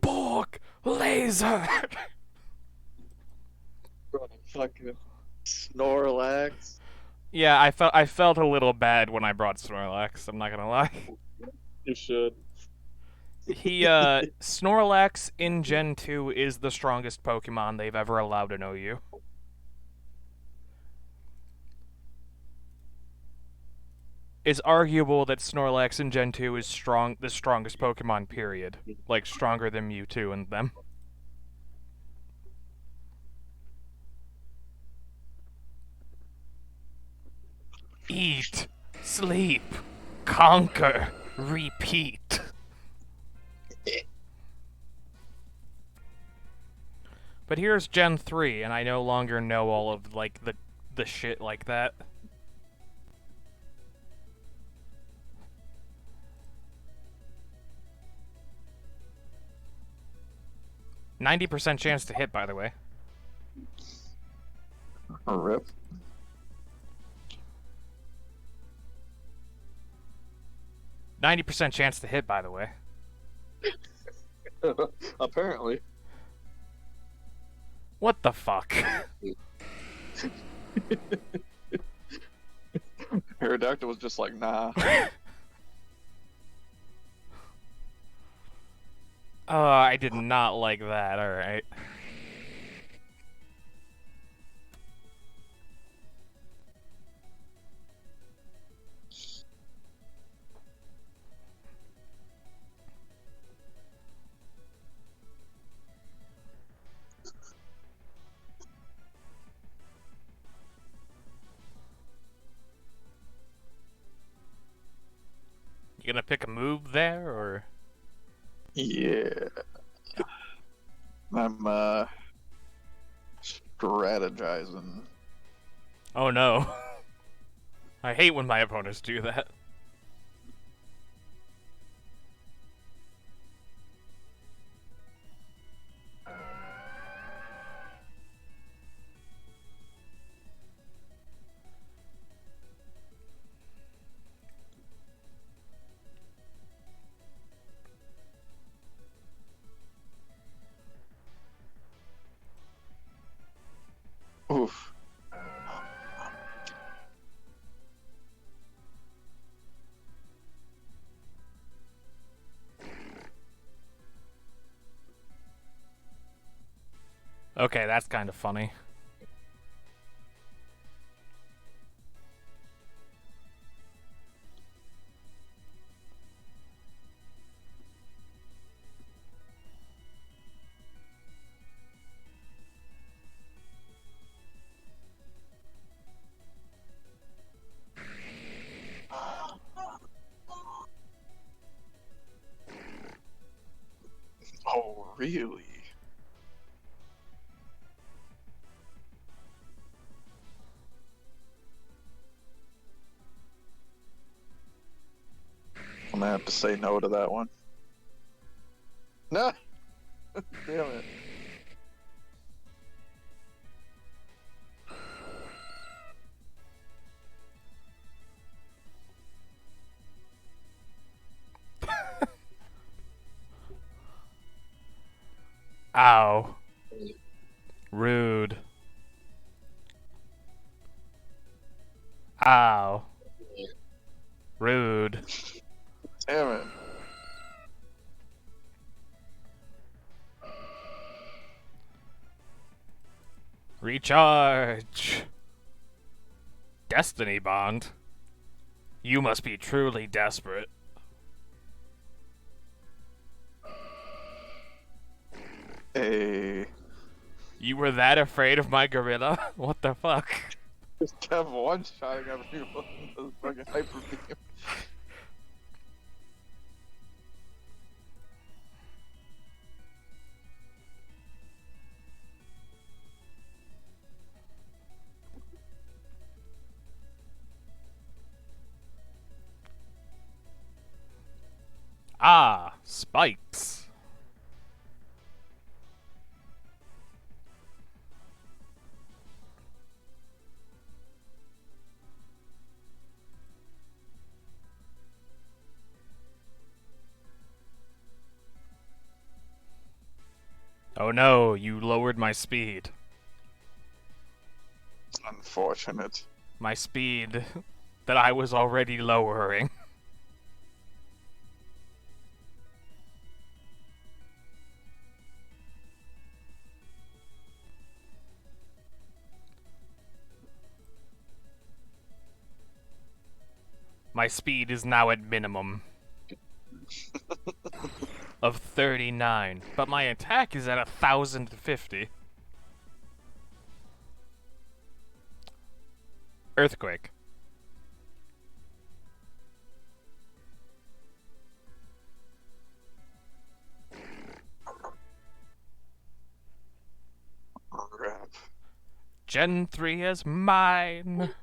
Bork Laser! Fucking Snorlax. Yeah, I felt a little bad when I brought Snorlax, I'm not gonna lie. You should. Snorlax in Gen 2 is the strongest Pokemon they've ever allowed in OU. It's arguable that Snorlax in Gen 2 is the strongest Pokemon, period. Like, stronger than Mewtwo and them. Eat, sleep, conquer, repeat. But here's Gen 3, and I no longer know all of, like, the shit like that. %90 chance to hit, by the way. Rip. %90 chance to hit, by the way. Apparently. What the fuck? Aerodactyl was just like, nah. Oh, I did not like that, alright. You gonna pick a move there, or? Yeah. I'm, strategizing. Oh no. I hate when my opponents do that. Oof. Okay, that's kind of funny. Oh, really? I'm gonna have to say no to that one. No! Damn it. Ow. Rude. Ow. Rude. Damn it. Recharge. Destiny Bond. You must be truly desperate. Hey. You were that afraid of my gorilla? What the fuck? Just kept one-shotting everyone with fucking hyper beam. Ah, spikes. Oh no, you lowered my speed. Unfortunate. My speed that I was already lowering. My speed is now at minimum of 39, but my attack is at 1,050. Earthquake. Oh, crap. Gen 3 is mine.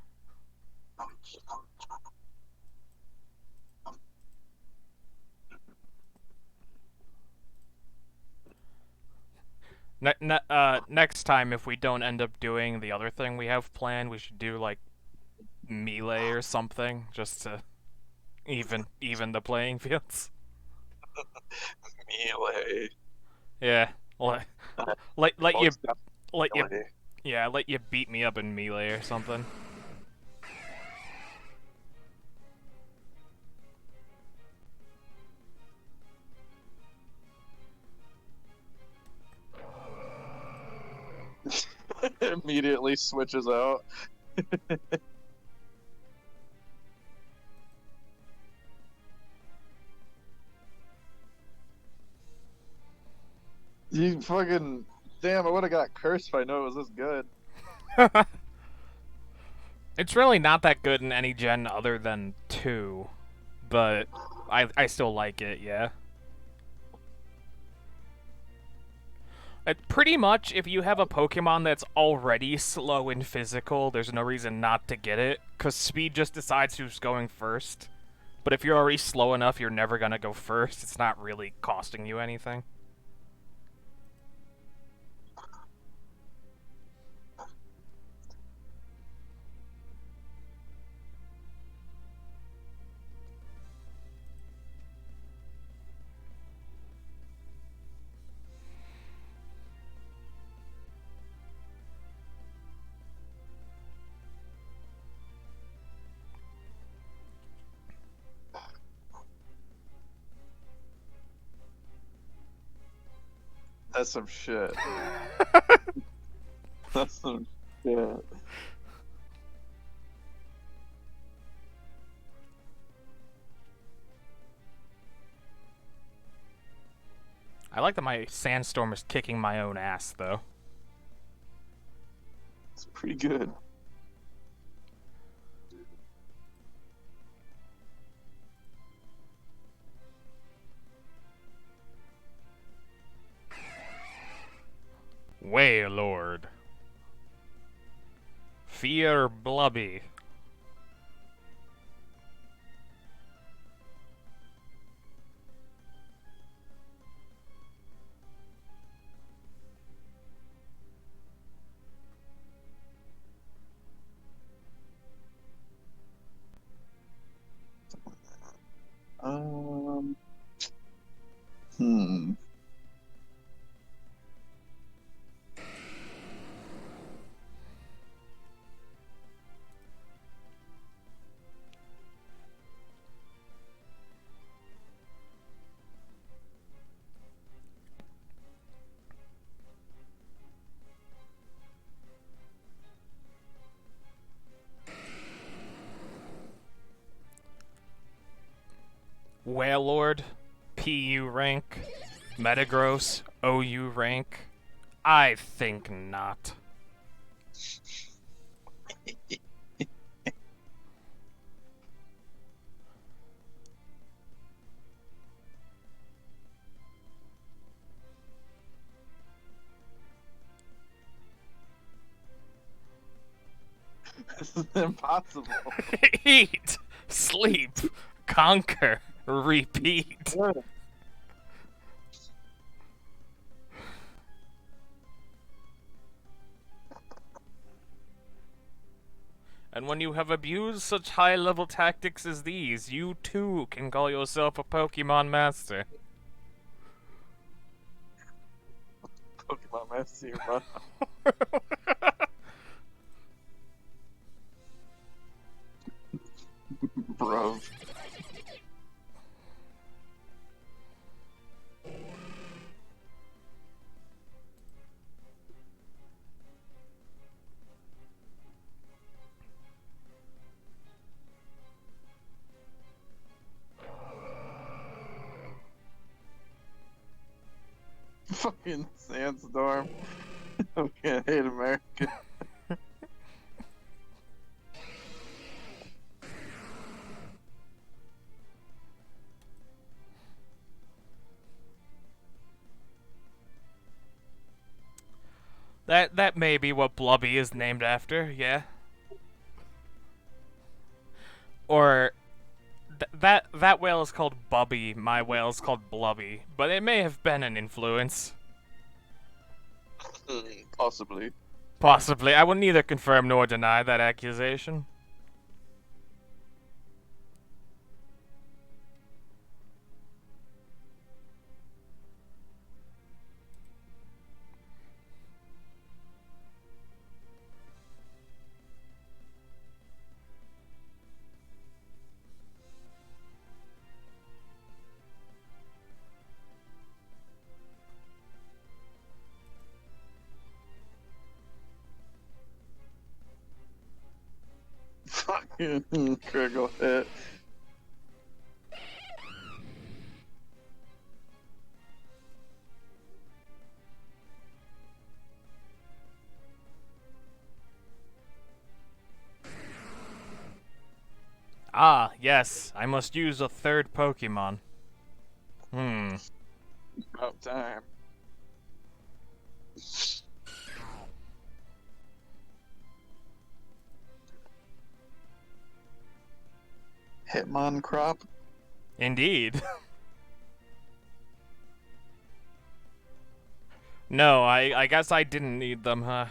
Next time, if we don't end up doing the other thing we have planned, we should do like melee or something, just to even the playing fields. Melee. Yeah, let Uh, let you most let you definitely. yeah let you beat me up in melee or something. Immediately switches out. You fucking damn! I would have got cursed if I knew it was this good. It's really not that good in any gen other than 2, but I still like it. Yeah. Pretty much, if you have a Pokemon that's already slow and physical, there's no reason not to get it, because speed just decides who's going first. But if you're already slow enough, you're never gonna go first. It's not really costing you anything. That's some shit. That's some shit. I like that my Sandstorm is kicking my own ass, though. It's pretty good. Wailord. Fear Blubby. Um. Hmm. Wailord. PU rank. Metagross. OU rank. I think not. This is impossible. Eat. Sleep. Conquer. Repeat. And when you have abused such high-level tactics as these, you too can call yourself a Pokemon Master. Pokemon Master, bro. Bro. Fucking sandstorm. I hate America. That may be what Blubby is named after, yeah. Or that whale is called Bubby, my whale is called Blubby, but it may have been an influence. Possibly. Possibly. I will neither confirm nor deny that accusation. Fucking critical hit. Ah, yes, I must use a third Pokemon. About time. Hitmon crop. Indeed. No, I guess I didn't need them, huh?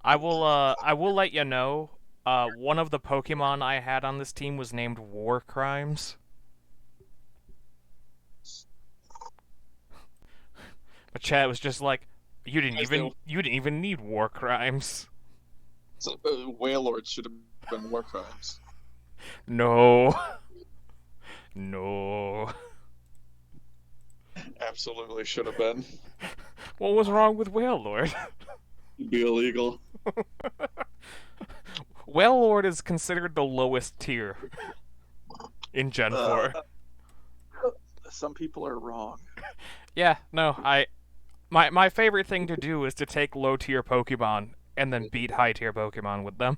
I will let you know, one of the Pokemon I had on this team was named War Crimes. But Chad was just like, you didn't even need War Crimes. So, Wailord should have been War Crimes. No. No. Absolutely should have been. What was wrong with Wailord? It'd be illegal. Wailord is considered the lowest tier in Gen 4. Some people are wrong. Yeah, no, my favorite thing to do is to take low tier Pokemon and then beat high tier Pokemon with them.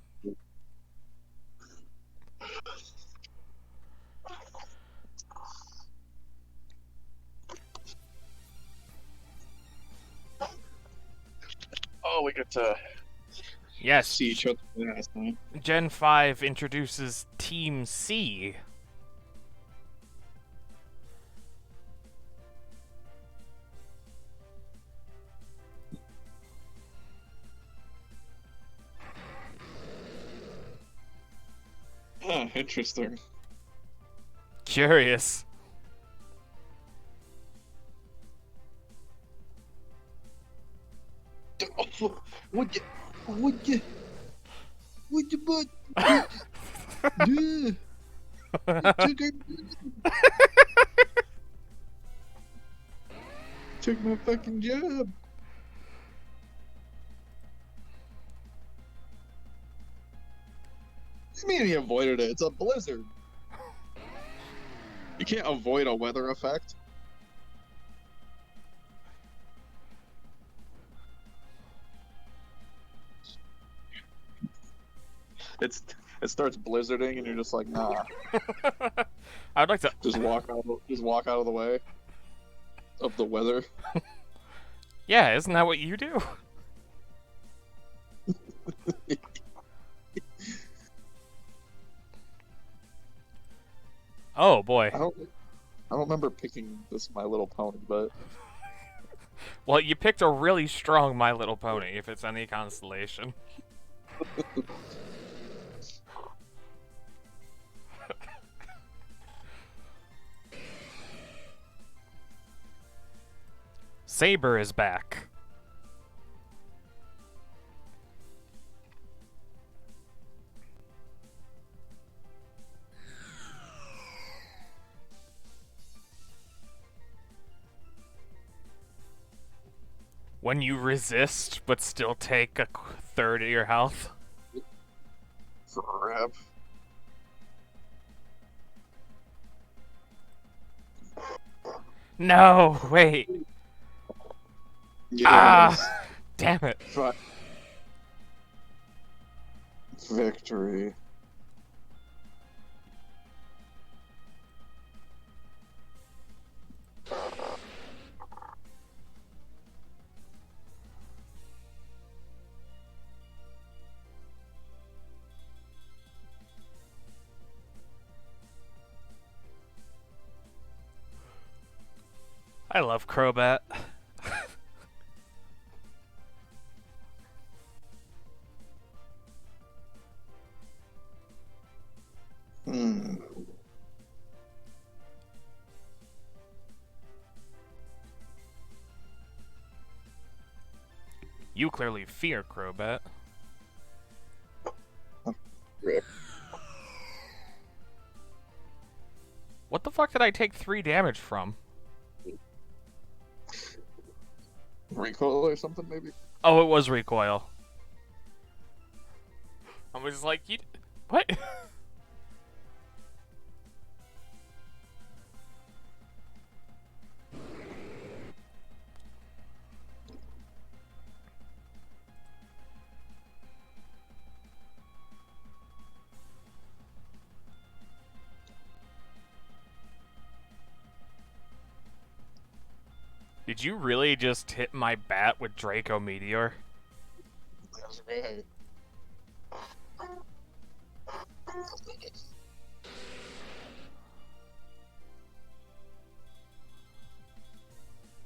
Oh, we get to Yes, see each other last time. Gen 5 introduces Team C. Huh, interesting. Curious. Would you but took my fucking job. I mean, he avoided it. It's a blizzard. You can't avoid a weather effect. It's it starts blizzarding, and you're just like, nah, I'd like to. just walk out of the way of the weather. Yeah, isn't that what you do? Oh boy. I don't remember picking this My Little Pony, but Well, you picked a really strong My Little Pony, if it's any consolation. Saber is back. When you resist, but still take a third of your health. crap. No, wait. Yes. Ah, damn it. Victory. I love Crobat. Hmm. You clearly fear Crobat. Rip. What the fuck did I take 3 damage from? Recoil or something, maybe? Oh, it was recoil. I was like, you... What? Did you really just hit my bat with Draco Meteor? That's right.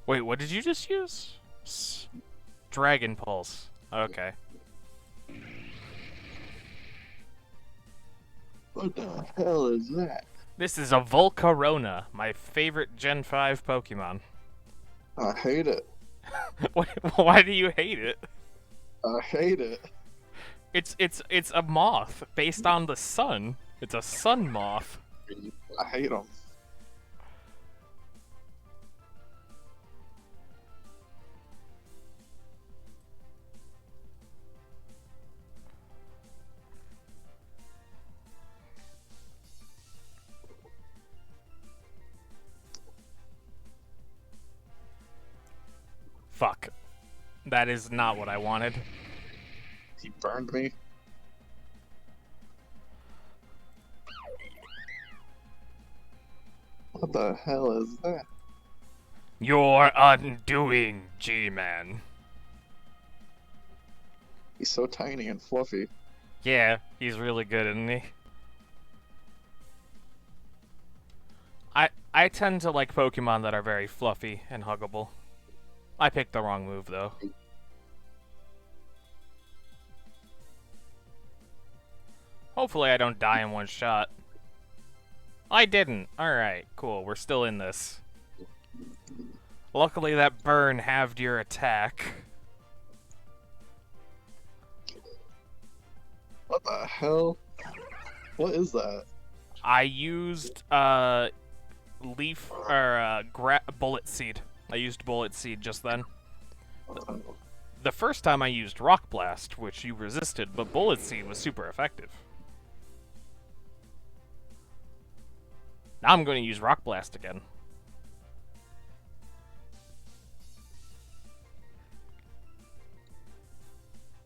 Wait, what did you just use? Dragon Pulse. Okay. What the hell is that? This is a Volcarona, my favorite Gen 5 Pokemon. I hate it. Why do you hate it? I hate it. It's a moth based on the sun. It's a sun moth. I hate them. Fuck. That is not what I wanted. He burned me. What the hell is that? Your undoing, Gman. He's so tiny and fluffy. Yeah, he's really good, isn't he? I tend to like Pokemon that are very fluffy and huggable. I picked the wrong move, though. Hopefully I don't die in one shot. I didn't. Alright, cool. We're still in this. Luckily that burn halved your attack. What the hell? What is that? I used, leaf, or, bullet seed. I used bullet seed just then. The first time I used rock blast, which you resisted, but bullet seed was super effective. Now I'm going to use rock blast again.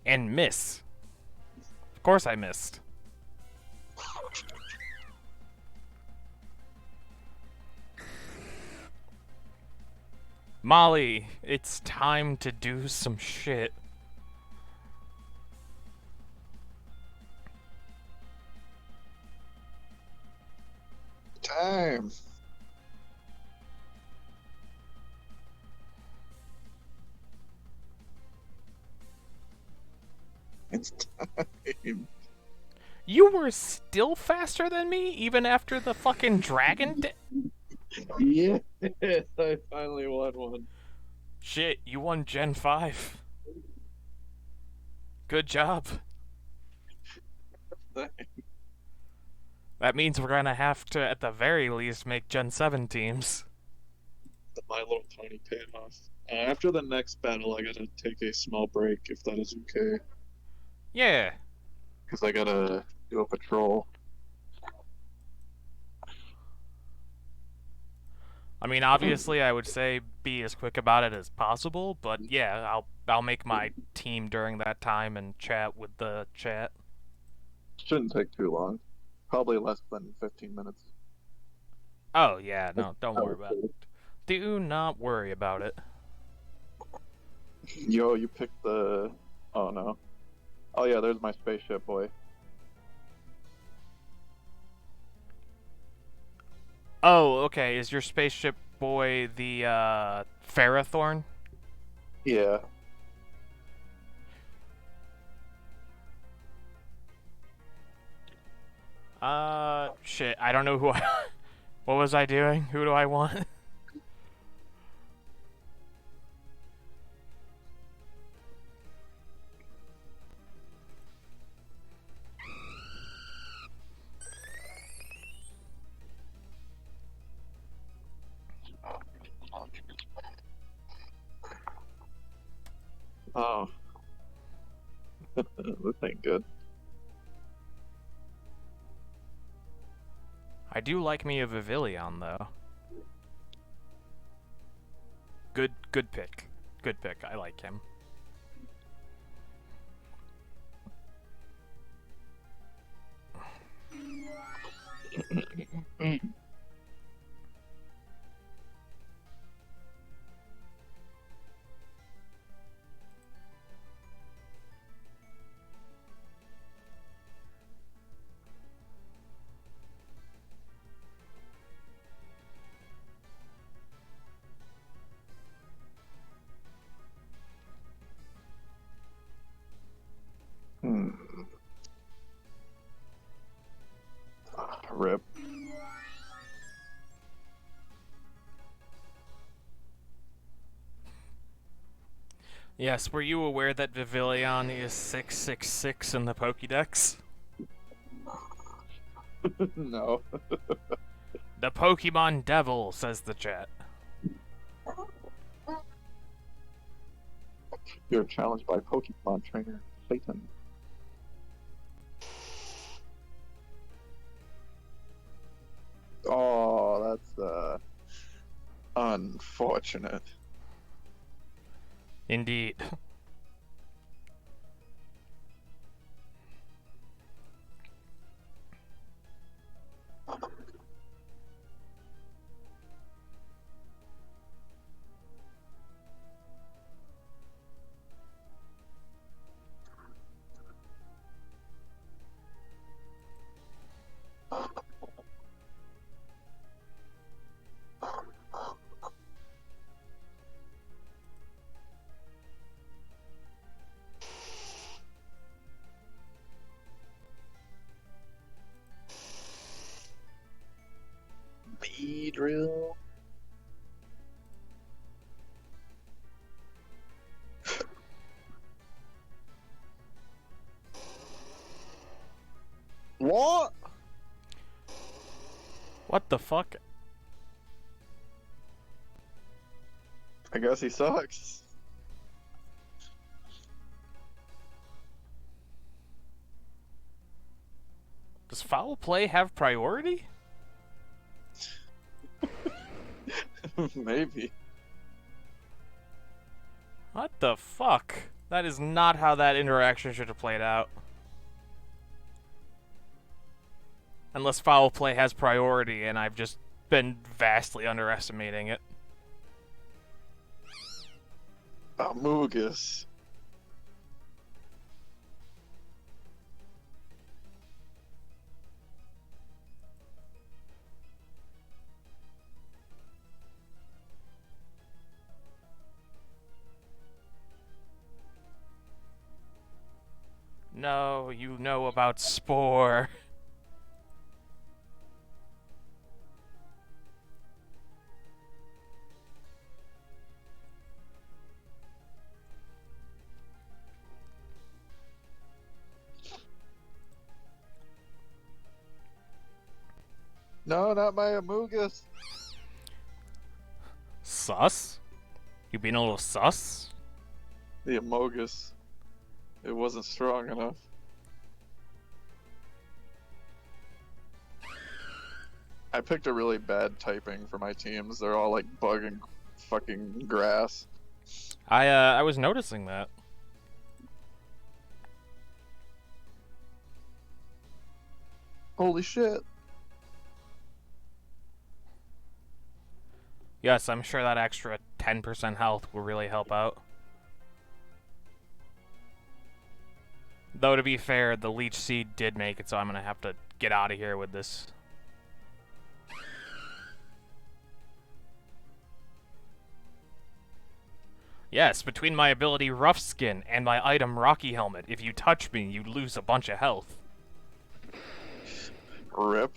And miss. Of course I missed. Molly, it's time to do some shit. Time. It's time. You were still faster than me, even after the fucking dragon. Yes, I finally won one. Shit, you won Gen 5. Good job. That means we're gonna have to, at the very least, make Gen 7 teams. My Little Pony paid off. After the next battle, I gotta take a small break if that is okay. Yeah. Because I gotta do a patrol. I mean, obviously, I would say be as quick about it as possible, but yeah, I'll make my team during that time and chat with the chat. Shouldn't take too long. Probably less than 15 minutes. Oh yeah, no, don't worry about it. Do not worry about it. Yo, you picked the. Oh no. Oh yeah, there's my spaceship boy. Oh, okay. Is your spaceship boy the Ferrothorn? Yeah. Shit. I don't know who I. What was I doing? Who do I want? Oh, this ain't good. I do like me a Vivillon though. Good pick. Good pick. I like him. Hmm. Rip. Yes, were you aware that Vivillon is 666 in the Pokédex? No. The Pokemon Devil, says the chat. You're challenged by Pokemon trainer Satan. Oh, that's unfortunate. Indeed. Beedrill. What? What the fuck? I guess he sucks. Does foul play have priority? Maybe. What the fuck? That is not how that interaction should have played out. Unless foul play has priority and I've just been vastly underestimating it. Amogus. No, you know about Spore. No, not my Amogus. Sus? You being a little sus? The Amogus. It wasn't strong enough. I picked a really bad typing for my teams. They're all like bug and fucking grass. I was noticing that. Holy shit. Yes, I'm sure that extra 10% health will really help out. Though, to be fair, the Leech Seed did make it, so I'm gonna have to get out of here with this. Yes, between my ability Rough Skin and my item Rocky Helmet, if you touch me, you lose a bunch of health. Rip.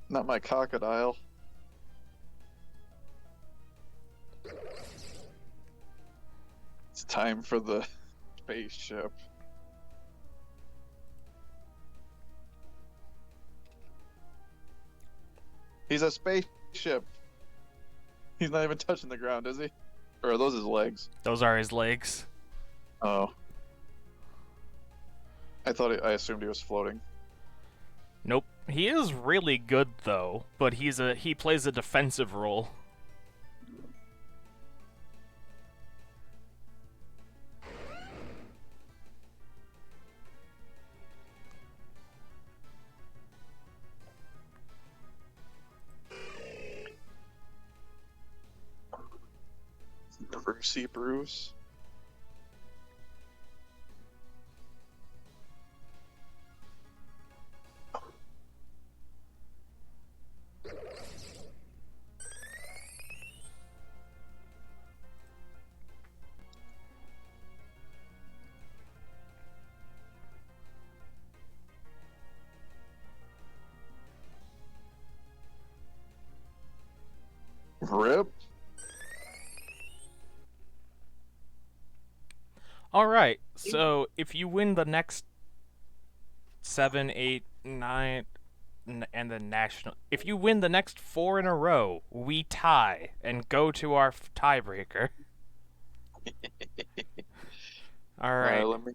Not my crocodile. It's time for the spaceship. He's a spaceship. He's not even touching the ground, is he? Or are those his legs? Those are his legs. Oh. I assumed he was floating. Nope. He is really good though, but he plays a defensive role. Brucey Bruce. Rip. Alright, so if you win the next 7, 8, 9, and the national. If you win the next 4 in a row, we tie and go to our tiebreaker. Alright. Let me.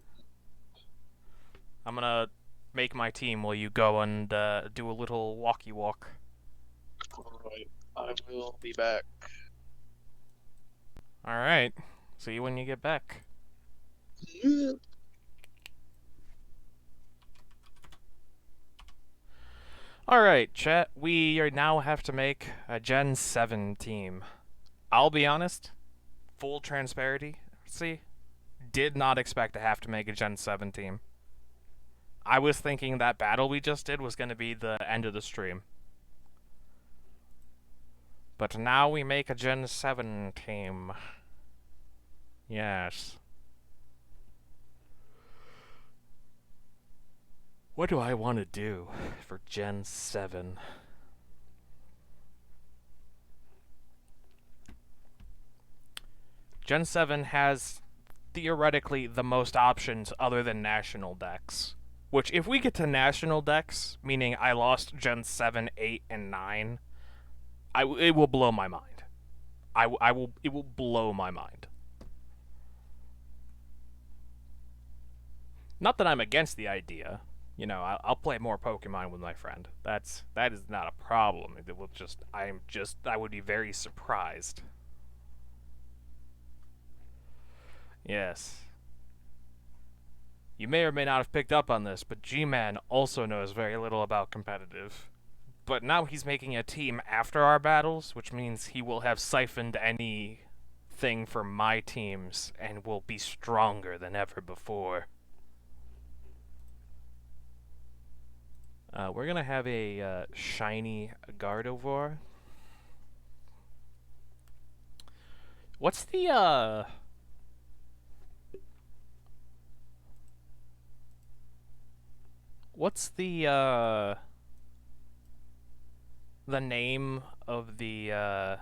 I'm gonna make my team while you go and do a little walkie walk. Alright. I will be back. Alright. See you when you get back. Yeah. Alright, chat. Now have to make a Gen 7 team. I'll be honest, full transparency, did not expect to have to make a Gen 7 team. I was thinking that battle we just did was going to be the end of the stream. But now we make a Gen 7 team. Yes. What do I want to do for Gen 7? Gen 7 has theoretically the most options other than national decks. Which, if we get to national decks, meaning I lost Gen 7, 8, and 9, it will blow my mind. It will blow my mind. Not that I'm against the idea. You know, I'll play more Pokemon with my friend. That is not a problem. It will I would be very surprised. Yes. You may or may not have picked up on this, but G-Man also knows very little about competitive. But now he's making a team after our battles, which means he will have siphoned anything from my teams and will be stronger than ever before. We're gonna have a shiny Gardevoir. What's the name of the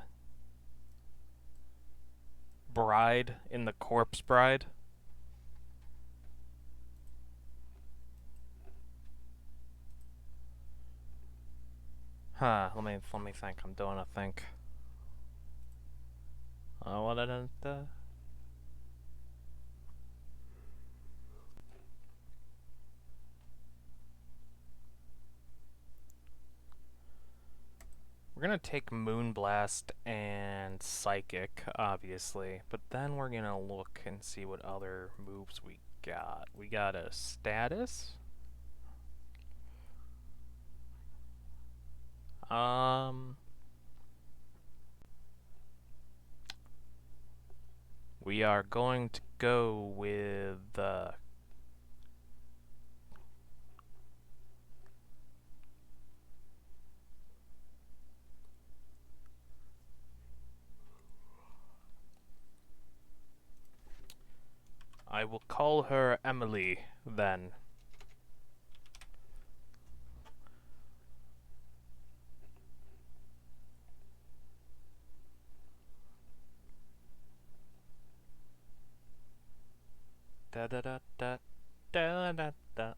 bride in the Corpse Bride? Huh, let me think. I'm doing a think. What We're gonna take Moonblast and Psychic, obviously, but then we're gonna look and see what other moves we got. We got a status. Um, we are going to go with I will call her Emily then. Da da da da da da da.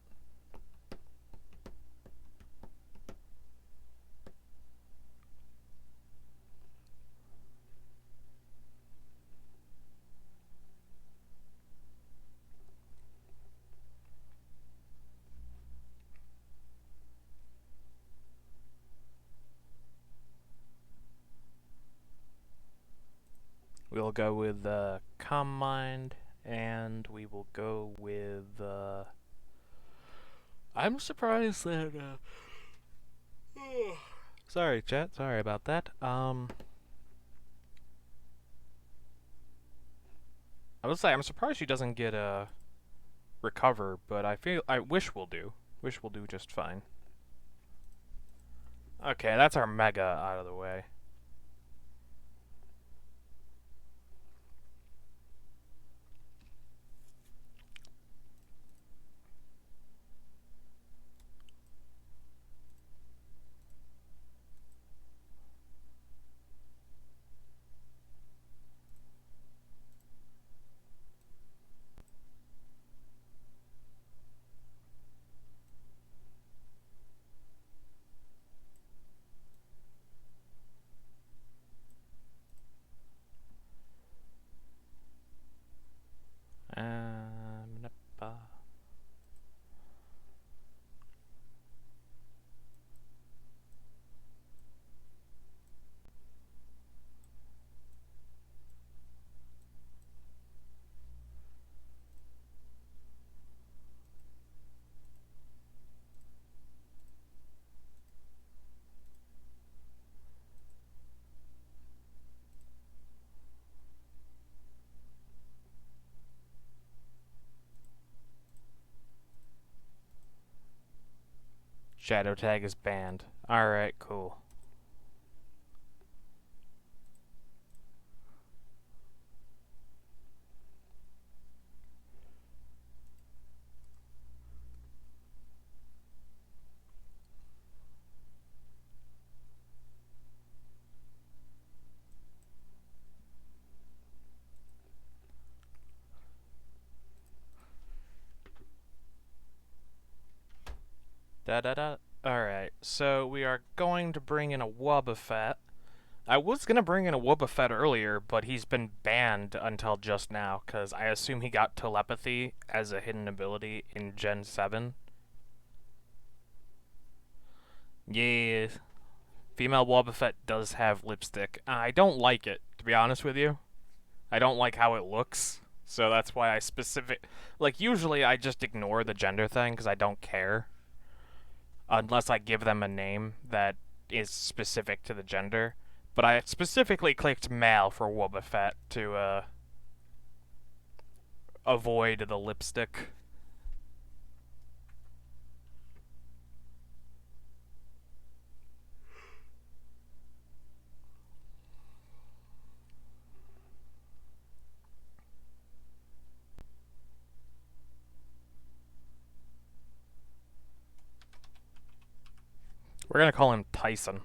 We'll go with Calm Mind, and we will go with. I'm surprised that. Sorry, chat. Sorry about that. I would say I'm surprised she doesn't get a recover, but I wish we'll do. Wish we'll do just fine. Okay, that's our Mega out of the way. Um, Shadow Tag is banned. Alright, cool. Da da da. Alright, so we are going to bring in a Wobbuffet. I was gonna bring in a Wobbuffet earlier, but he's been banned until just now, because I assume he got Telepathy as a hidden ability in Gen 7. Yeah, female Wobbuffet does have lipstick. I don't like it, to be honest with you. I don't like how it looks, So that's why I specific like usually I just ignore the gender thing because I don't care unless I give them a name that is specific to the gender. But I specifically clicked male for Wobba Fett to avoid the lipstick. We're gonna call him Tyson.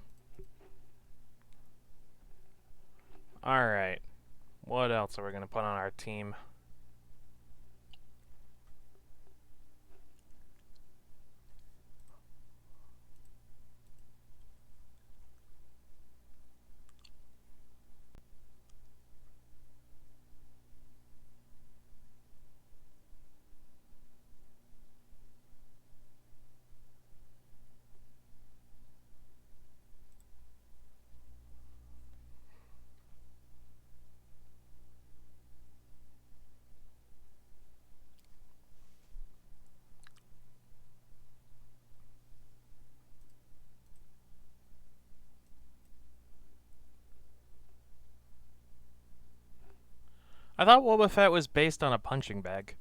Alright. What else are we gonna put on our team? I thought Wobba Fett was based on a punching bag.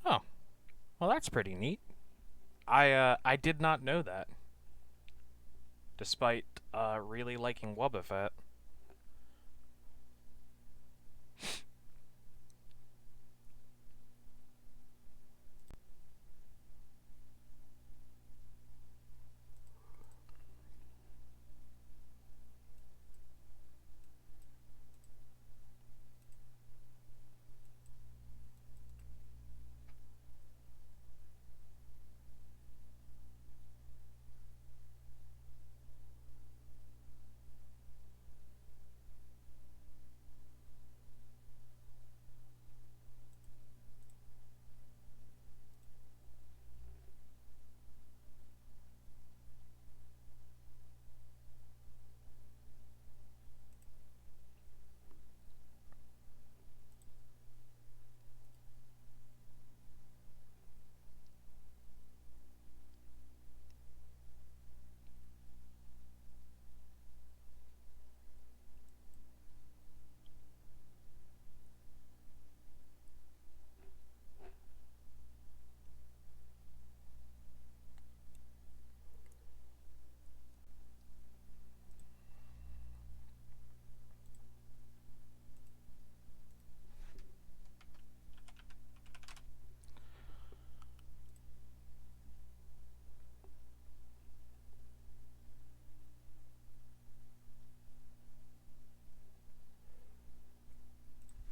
Oh, well that's pretty neat. I did not know that, despite really liking Wobba Fett.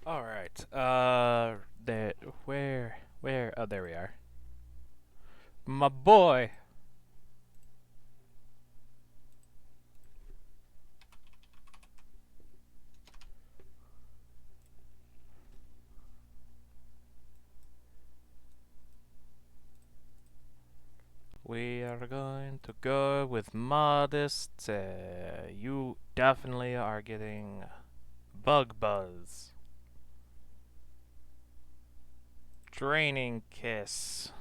All right. There. Where? Oh, there we are. My boy. We are To go with modest, you definitely are getting Bug Buzz. Draining Kiss.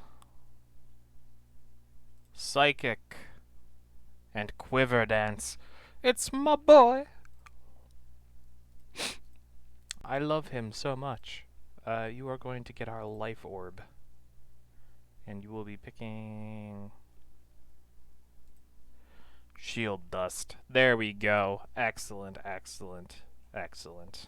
Psychic. And Quiver Dance. It's my boy. I love him so much. You are going to get our Life Orb. And you will be picking... Shield Dust. There we go. Excellent, excellent, excellent.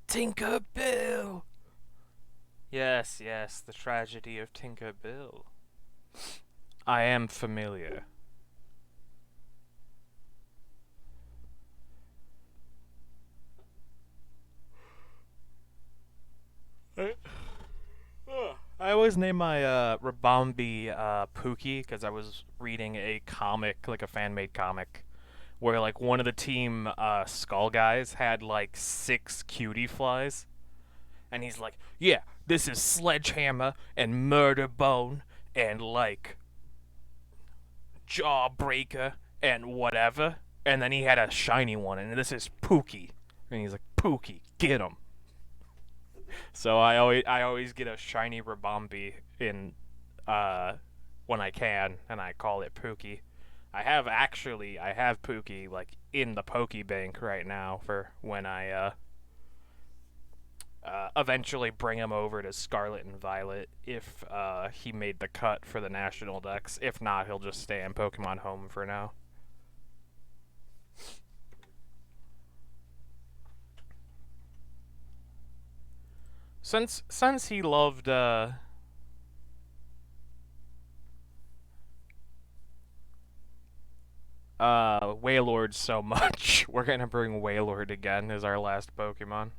Tinkerbell! Yes, yes, the tragedy of Tinkerbell. I am familiar. I always name my Rabambi Pookie because I was reading a comic, like a fan-made comic, where like one of the team Skull guys had like 6 cutie flies, and he's like, "Yeah, this is Sledgehammer and Murder Bone and like Jawbreaker and whatever," and then he had a shiny one, and this is Pookie, and he's like, "Pookie, get him." So I always get a shiny Rabambi in when I can, and I call it Pookie. I have Pookie like in the Pokebank right now for when I eventually bring him over to Scarlet and Violet if he made the cut for the national decks. If not, he'll just stay in Pokemon Home for now. Since he loved Wailord so much, we're gonna bring Wailord again as our last Pokemon.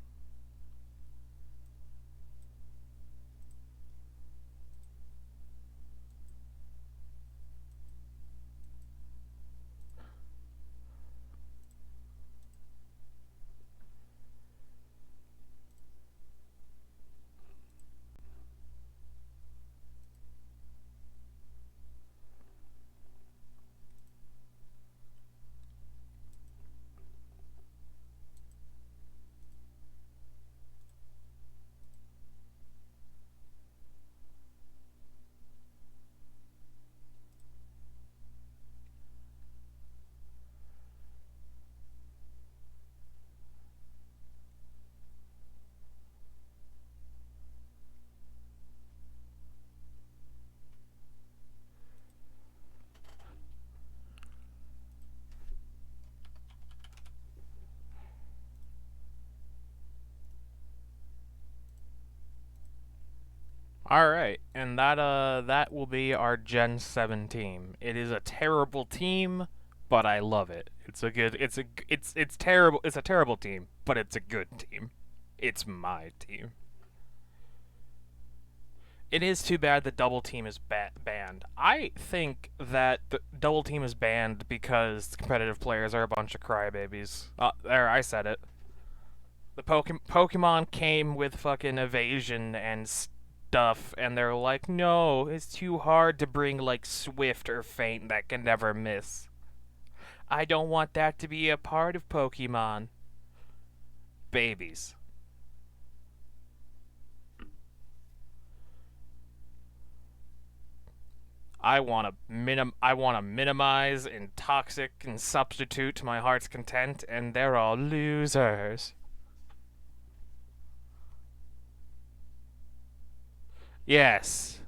Alright, and that will be our Gen 7 team. It is a terrible team, but I love it. It's terrible, it's a terrible team, but it's a good team. It's my team. It is too bad the double team is banned. I think that the double team is banned because competitive players are a bunch of crybabies. There, I said it. The Pokemon came with fucking evasion and stuff, and they're like, no, it's too hard to bring like Swift or Faint that can never miss. I don't want that to be a part of Pokemon. Babies. I want to minimize and toxic and substitute to my heart's content, and they're all losers. Yes.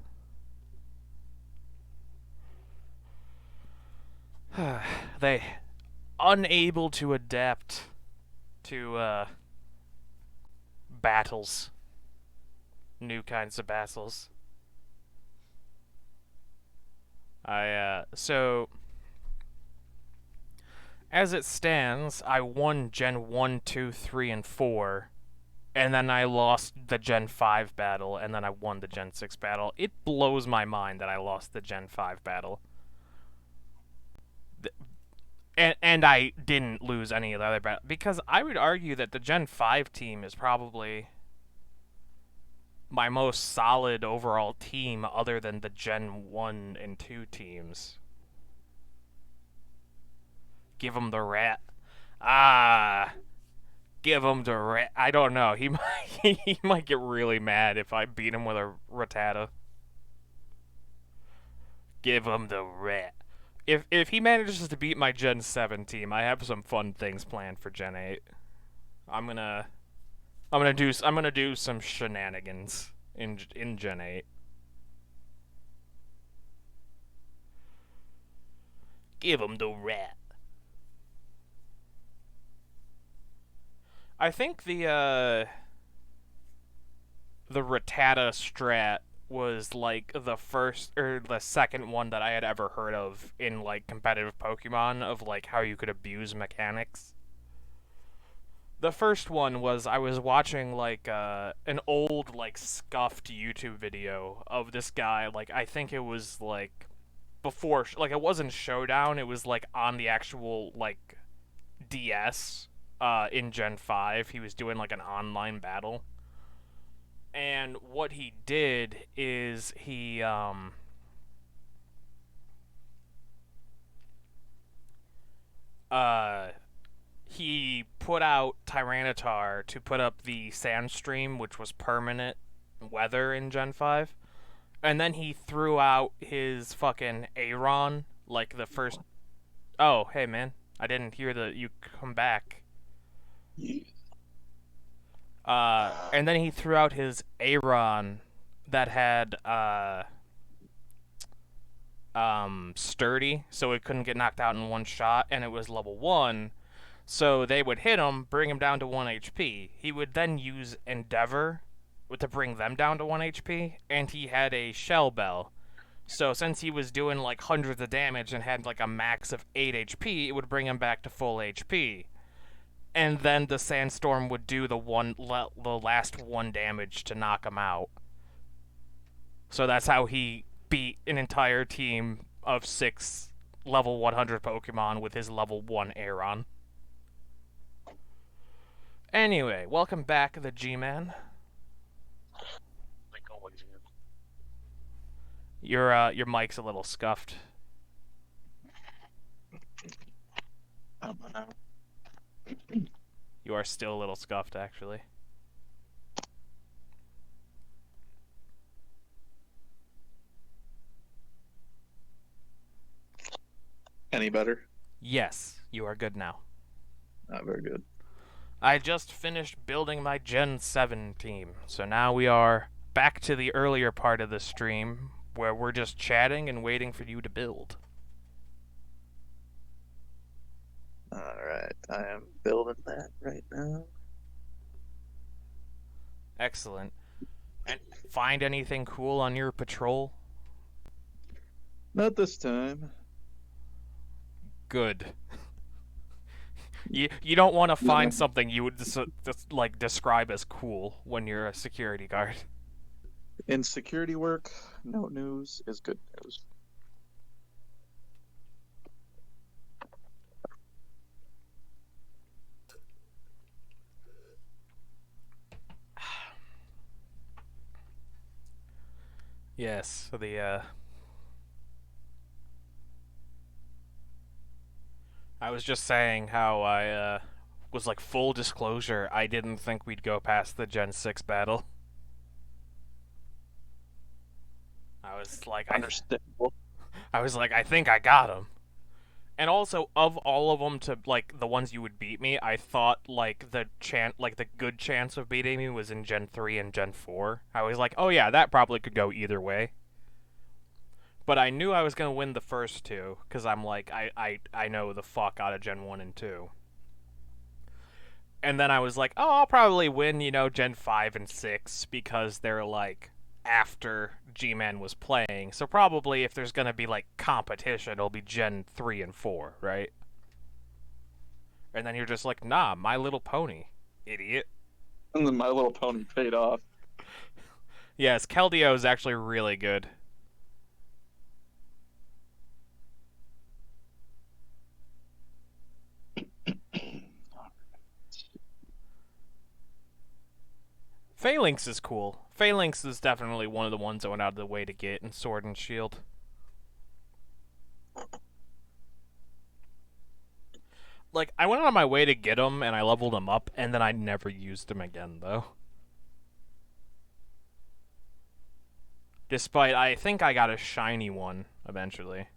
They unable to adapt to battles, new kinds of battles. So as it stands, I won Gen 1, 2, 3, and 4, and then I lost the Gen 5 battle, and then I won the Gen 6 battle. It blows my mind that I lost the Gen 5 battle. And I didn't lose any of the other battles because I would argue that the Gen 5 team is probably my most solid overall team other than the Gen 1 and 2 teams. Give him the rat. Ah, give him the rat. I don't know. He might he might get really mad if I beat him with a Rattata. Give him the rat. If he manages to beat my Gen 7 team, I have some fun things planned for Gen 8. I'm gonna I'm gonna do some shenanigans in Gen 8. Give him the rat. I think the Rattata strat was like the first or the second one that I had ever heard of in like competitive Pokemon of like how you could abuse mechanics. The first one was I was watching like an old like scuffed YouTube video of this guy, like I think it was like before, like it wasn't Showdown, it was like on the actual like DS in Gen 5. He was doing like an online battle. And what he did is uh he put out Tyranitar to put up the Sandstream, which was permanent weather in Gen 5. And then he threw out his fucking Aron, like the first. Oh, hey man, I didn't hear the you come back. Yeah. And then he threw out his Aron that had sturdy, so it couldn't get knocked out in one shot, and it was level 1. So they would hit him, bring him down to 1 HP. He would then use Endeavor to bring them down to 1 HP, and he had a Shell Bell. So since he was doing like hundreds of damage and had like a max of 8 HP, it would bring him back to full HP. And then the Sandstorm would do the last 1 damage to knock him out. So that's how he beat an entire team of 6 level 100 Pokemon with his level 1 Aron. Anyway, welcome back, the Gman. Like always. Your mic's a little scuffed. I don't know. You are still a little scuffed, actually. Any better? Yes, you are good now. Not very good. I just finished building my Gen 7 team, so now we are back to the earlier part of the stream where we're just chatting and waiting for you to build. Alright, I am building that right now. Excellent. And find anything cool on your patrol? Not this time. Good. You don't want to find something you would just like describe as cool when you're a security guard. In security work, no news is good news. Yes, I was just saying how I was like full disclosure, I didn't think we'd go past the Gen 6 battle. I was like Understandable. I was like I think I got him. And also of all of them to like the ones you would beat me, I thought like the good chance of beating me was in Gen 3 and Gen 4. I was like, "Oh yeah, that probably could go either way." But I knew I was going to win the first two cuz I'm like I know the fuck out of Gen 1 and 2. And then I was like, "Oh, I'll probably win, Gen 5 and 6 because they're like after Gman was playing. So probably if there's going to be like competition, it'll be Gen 3 and 4, right?" And then you're just like, "Nah, My Little Pony, idiot." And then My Little Pony paid off. Yes, Keldeo is actually really good. Phalanx is cool. Phalanx is definitely one of the ones I went out of the way to get in Sword and Shield. Like, I went out of my way to get them, and I leveled them up, and then I never used them again, though. Despite, I think I got a shiny one, eventually.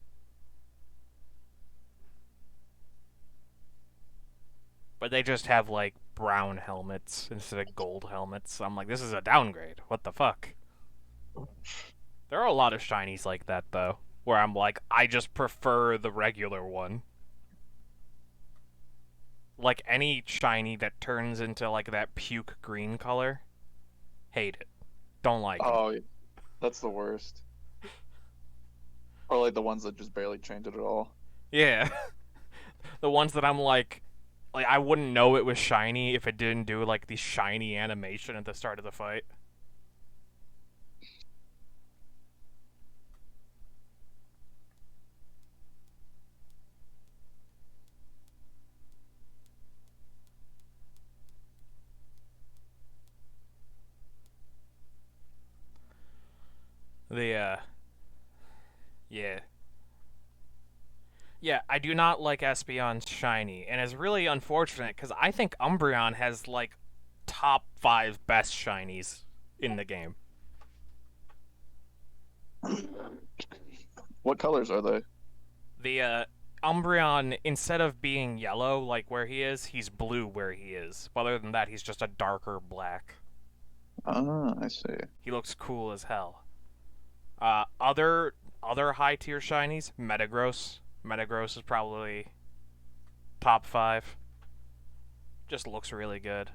But they just have, like, brown helmets instead of gold helmets. I'm like, this is a downgrade. What the fuck? There are a lot of shinies like that, though, where I'm like, I just prefer the regular one. Like, any shiny that turns into, like, that puke green color, hate it. Don't like it. Oh, that's the worst. Or like the ones that just barely change it at all. Yeah. The ones that I'm like, I wouldn't know it was shiny if it didn't do, like, the shiny animation at the start of the fight. The, yeah. Yeah, I do not like Espeon's shiny, and it's really unfortunate because I think Umbreon has, like, top 5 best shinies in the game. What colors are they? The, Umbreon, instead of being yellow, like where he is, he's blue where he is. But other than that, he's just a darker black. Ah, I see. He looks cool as hell. Other high tier shinies, Metagross. Metagross is probably top 5. Just looks really good.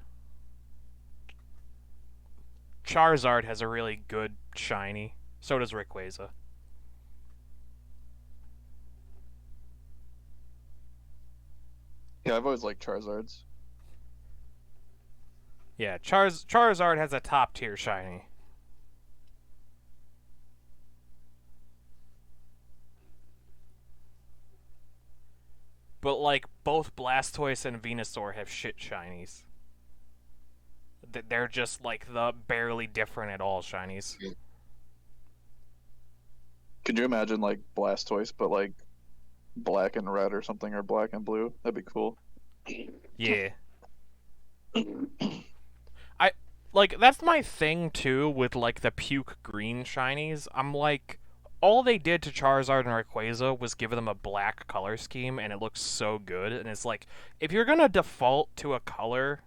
Charizard has a really good shiny. So does Rayquaza. Yeah, I've always liked Charizards. Yeah, Charizard has a top tier shiny. But, like, both Blastoise and Venusaur have shit shinies. They're just, like, the barely different at all shinies. Could you imagine like Blastoise, but like black and red or something, or black and blue? That'd be cool. Yeah. I like that's my thing too with like the puke green shinies. I'm like all they did to Charizard and Rayquaza was give them a black color scheme and it looks so good and it's like if you're going to default to a color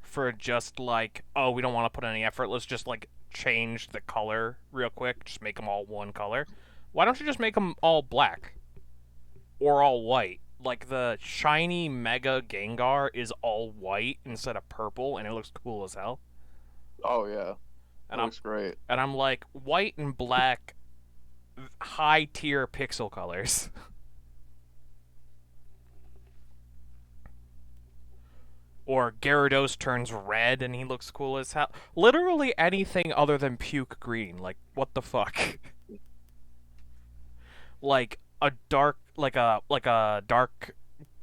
for just like oh, we don't want to put any effort, let's just like change the color real quick, just make them all one color. Why don't you just make them all black or all white? Like the shiny Mega Gengar is all white instead of purple, and it looks cool as hell. Oh yeah, And it I'm looks great. and I'm like white and black, high tier pixel colors. Or Gyarados turns red and he looks cool as hell. Literally anything other than puke green. Like what the fuck? Like a dark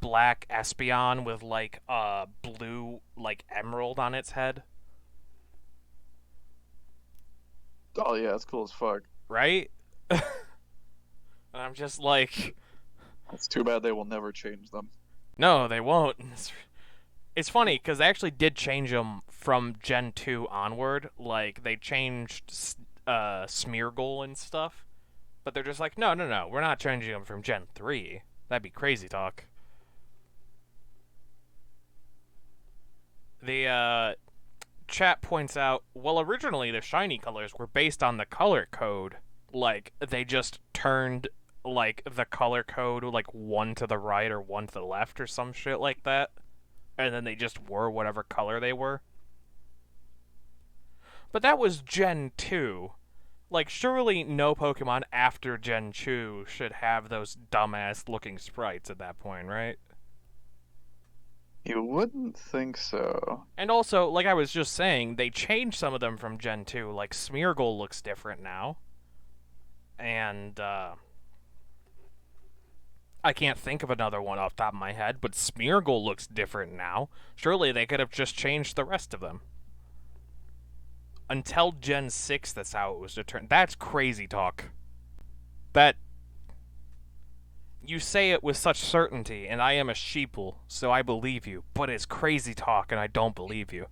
black Espeon with like a blue like emerald on its head, Oh yeah, it's cool as fuck. right? And I'm just like, It's too bad they will never change them. no, they won't. It's funny because they actually did change them from Gen 2 onward. Like they changed Smeargle and stuff, but they're just like, no, no, no, we're not changing them from Gen 3. That'd be crazy talk. The chat points out, well, originally the shiny colors were based on the color code. Like, they just turned, like, the color code, like, one to the right or one to the left or some shit like that. And then they just were whatever color they were. But that was Gen 2. Like, surely no Pokemon after Gen 2 should have those dumbass looking sprites at that point, right? You wouldn't think so. And also, like I was just saying, they changed some of them from Gen 2. Like, Smeargle looks different now. And, I can't think of another one off the top of my head, but Smeargle looks different now. Surely they could have just changed the rest of them. until Gen 6, that's how it was determined. That's crazy talk. That you say it with such certainty, and I am a sheeple, so I believe you, but it's crazy talk, and I don't believe you.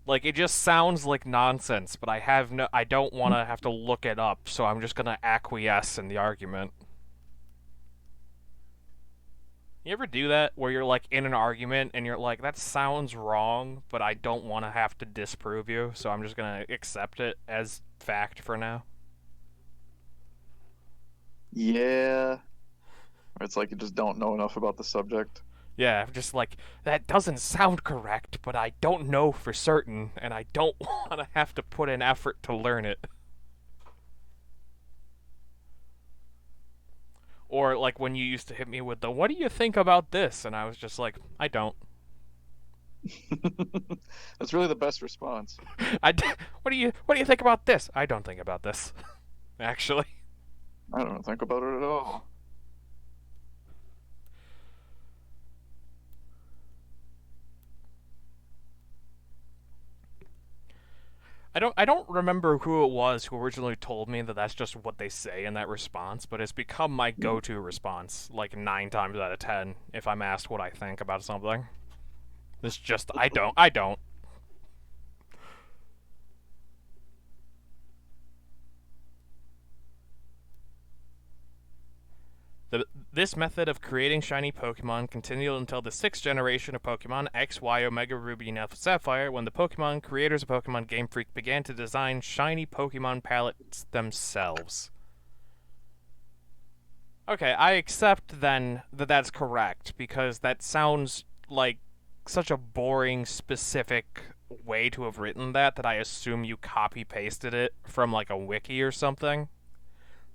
Like, it just sounds like nonsense, but I don't want to have to look it up, so I'm just gonna acquiesce in the argument. You ever do that, where you're, like, in an argument, and you're like, that sounds wrong, but I don't want to have to disprove you, so I'm just gonna accept it as fact for now? Yeah. Or it's like you just don't know enough about the subject. Yeah, I'm just like, that doesn't sound correct, but I don't know for certain, and I don't want to have to put in effort to learn it. Or, like, when you used to hit me with the, what do you think about this? And I was just like, I don't. That's really the best response. What do you think about this? I don't think about this, actually. I don't think about it at all. I don't remember who it was who originally told me that that's just what they say in that response, but it's become my go-to response, like 9 times out of 10, if I'm asked what I think about something. It's just, I don't. This method of creating shiny Pokemon continued until the 6th generation of Pokemon, X, Y, Omega Ruby, and Alpha Sapphire, when the Pokemon creators of Pokemon Game Freak began to design shiny Pokemon palettes themselves. Okay, I accept then that that's correct, because that sounds like such a boring, specific way to have written that I assume you copy-pasted it from, like, a wiki or something.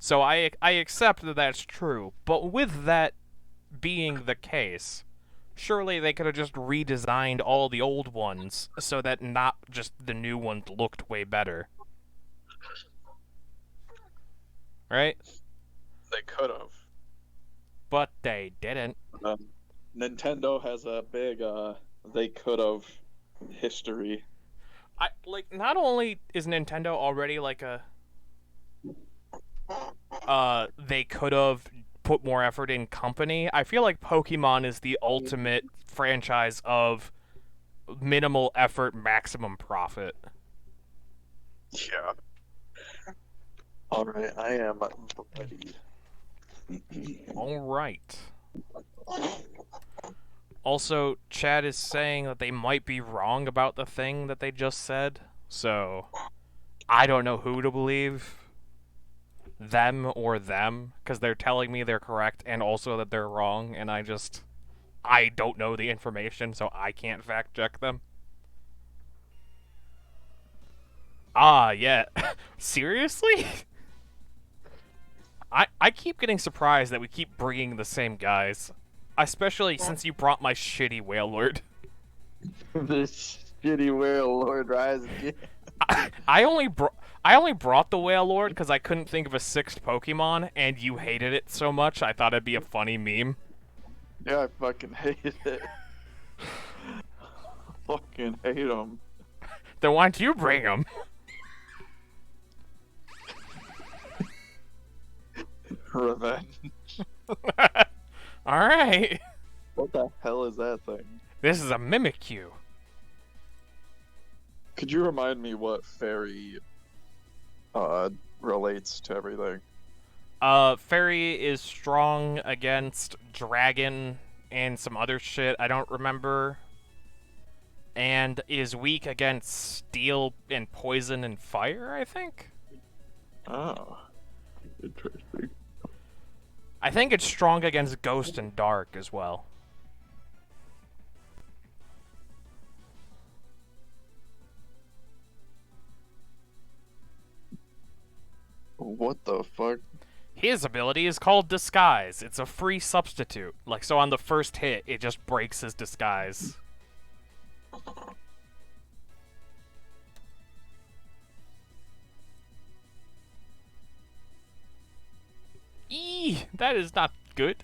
So I accept that that's true, but with that being the case, surely they could have just redesigned all the old ones so that not just the new ones looked way better. Right? They could have. But they didn't. Nintendo has a big they could have history. Not only is Nintendo already like a they could have put more effort in company. I feel like Pokemon is the ultimate franchise of minimal effort, maximum profit. Yeah. All right, I am ready. All right. Also, Chad is saying that they might be wrong about the thing that they just said, so I don't know who to believe. Them or them, because they're telling me they're correct and also that they're wrong, and I don't know the information, so I can't fact check them. Ah, yeah. Seriously? I keep getting surprised that we keep bringing the same guys. Especially since you brought my shitty Wailord. This shitty whale Lord Rise again. I only brought the Wailord because I couldn't think of a 6th Pokemon, and you hated it so much I thought it'd be a funny meme. Yeah, I fucking hate it. Fucking hate him. Then why don't you bring him? Revenge. Alright. What the hell is that thing? This is a Mimikyu. Could you remind me what fairy relates to everything? Fairy is strong against dragon and some other shit I don't remember. And is weak against steel and poison and fire, I think? Oh. Interesting. I think it's strong against ghost and dark as well. What the fuck? His ability is called Disguise. It's a free substitute. Like, so on the first hit, it just breaks his disguise. Eee! That is not good.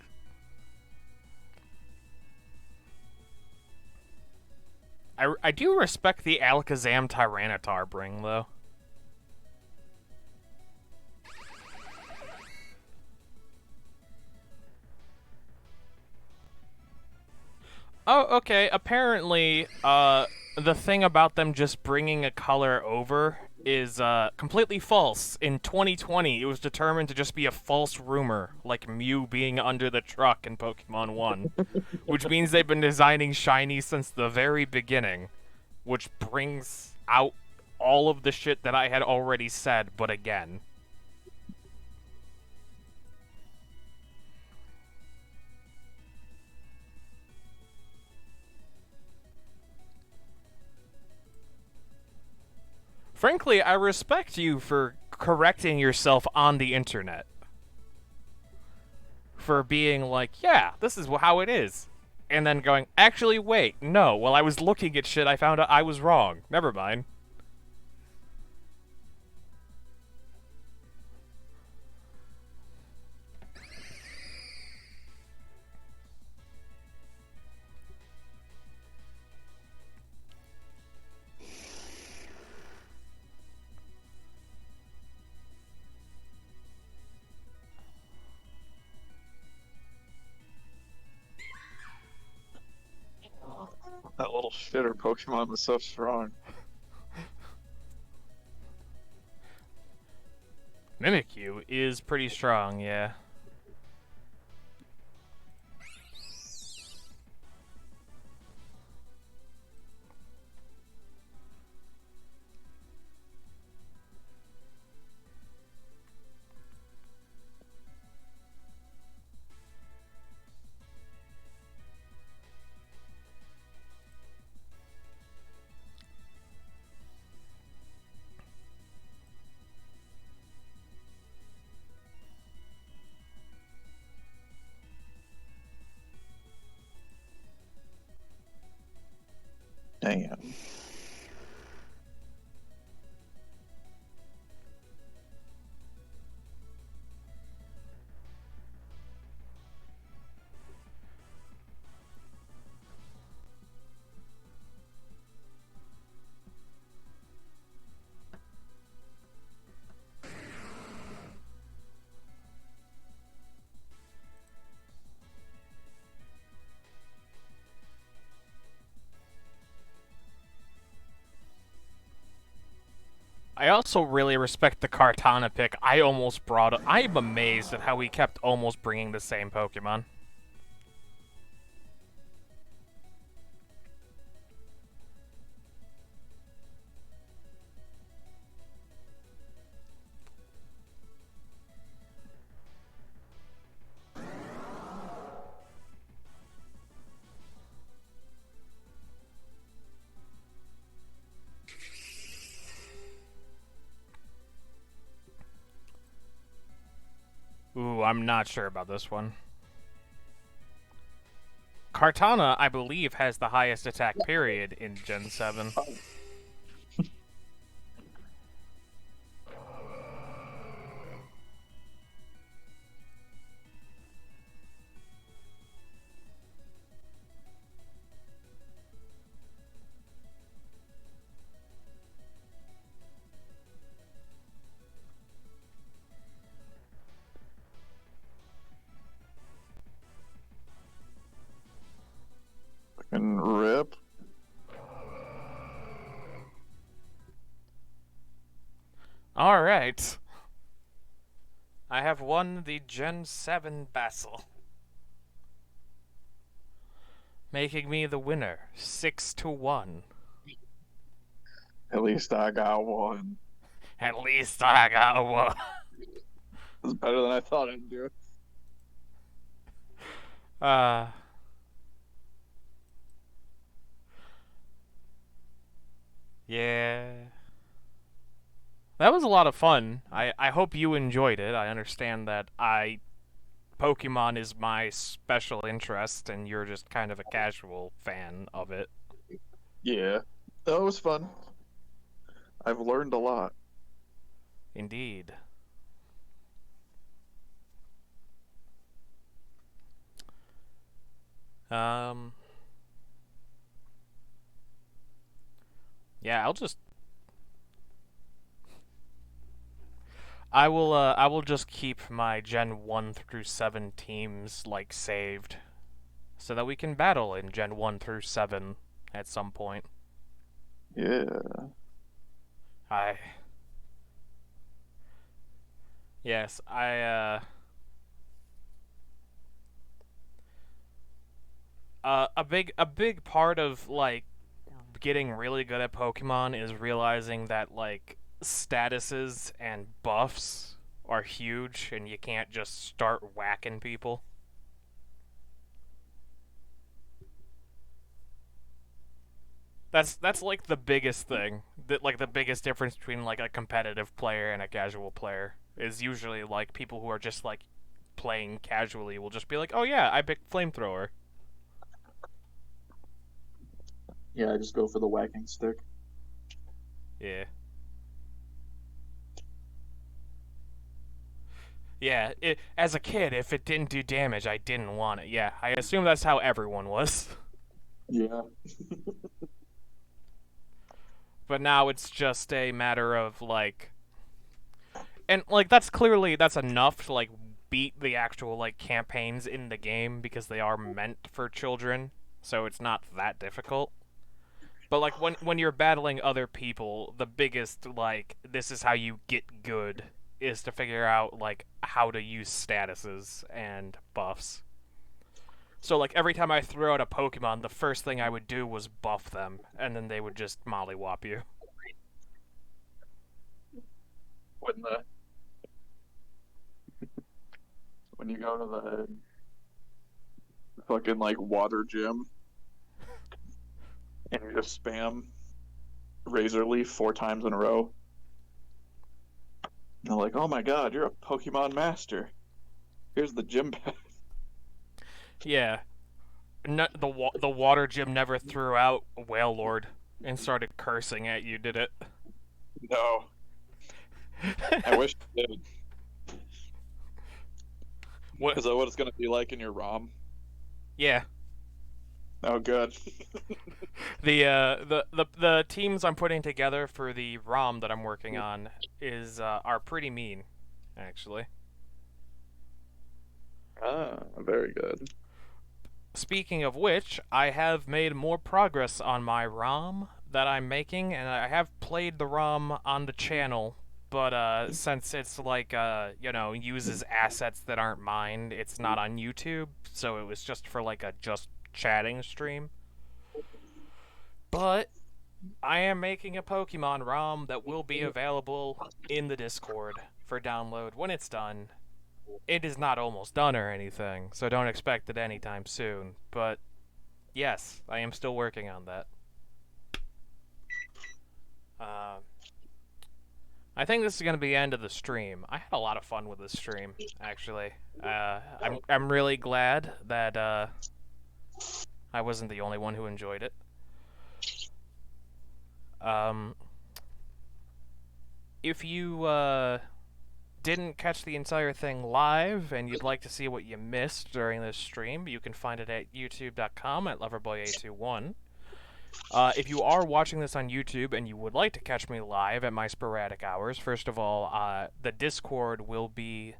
I do respect the Alakazam Tyranitar bring, though. Oh, okay. Apparently, the thing about them just bringing a color over is completely false. In 2020, it was determined to just be a false rumor, like Mew being under the truck in Pokemon 1, which means they've been designing shiny since the very beginning, which brings out all of the shit that I had already said, but again. Frankly, I respect you for correcting yourself on the internet. For being like, yeah, this is how it is. And then going, actually, wait, no. While I was looking at shit, I found out I was wrong. Never mind. That little shitter Pokemon was so strong. Mimikyu is pretty strong, yeah. Damn. I also really respect the Kartana pick. I'm amazed at how we kept almost bringing the same Pokemon. Ooh, I'm not sure about this one. Kartana, I believe, has the highest attack period in Gen 7. Fucking rip. Alright. I have won the Gen 7 battle, making me the winner, 6-1. At least I got one. At least I got one. It's better than I thought I'd do. Uh, yeah. That was a lot of fun. I hope you enjoyed it. I understand that Pokemon is my special interest and you're just kind of a casual fan of it. Yeah. That was fun. I've learned a lot. Indeed. Um Yeah, I will just keep my Gen 1 through 7 teams like saved so that we can battle in Gen 1 through 7 at some point. Yeah. I yes, a big part of like getting really good at Pokemon is realizing that like statuses and buffs are huge and you can't just start whacking people. That's like the biggest thing. That like the biggest difference between like a competitive player and a casual player is usually like people who are just like playing casually will just be like, "Oh yeah, I picked flamethrower." Yeah, I just go for the whacking stick. Yeah. Yeah, as a kid, if it didn't do damage, I didn't want it. Yeah, I assume that's how everyone was. Yeah. But now it's just a matter of like, and like that's enough to like beat the actual like campaigns in the game because they are meant for children, so it's not that difficult. But like when you're battling other people, the biggest like this is how you get good is to figure out like how to use statuses and buffs. So like every time I threw out a Pokemon, the first thing I would do was buff them, and then they would just mollywop you. When the when you go to the fucking like water gym and you just spam Razor Leaf 4 times in a row, they're like, "Oh my god, you're a Pokemon master. Here's the gym pass." Yeah, the water gym never threw out Wailord and started cursing at you, did it? No, I wish it did. What? Is that what it's gonna be like in your ROM? Yeah, Oh, good. the teams I'm putting together for the ROM that I'm working on is are pretty mean, actually. Ah, very good. Speaking of which, I have made more progress on my ROM that I'm making, and I have played the ROM on the channel. But since it's like uses assets that aren't mine, it's not on YouTube. So it was just for like a just chatting stream. But I am making a Pokemon ROM that will be available in the Discord for download when it's done. It is not almost done or anything, so don't expect it anytime soon. But yes, I am still working on that. Uh, I think this is going to be the end of the stream. I had a lot of fun with this stream, actually. I'm really glad that I wasn't the only one who enjoyed it. Um, if you didn't catch the entire thing live and you'd like to see what you missed during this stream, you can find it at youtube.com at loverboy821. If you are watching this on YouTube and you would like to catch me live at my sporadic hours, first of all, the Discord will be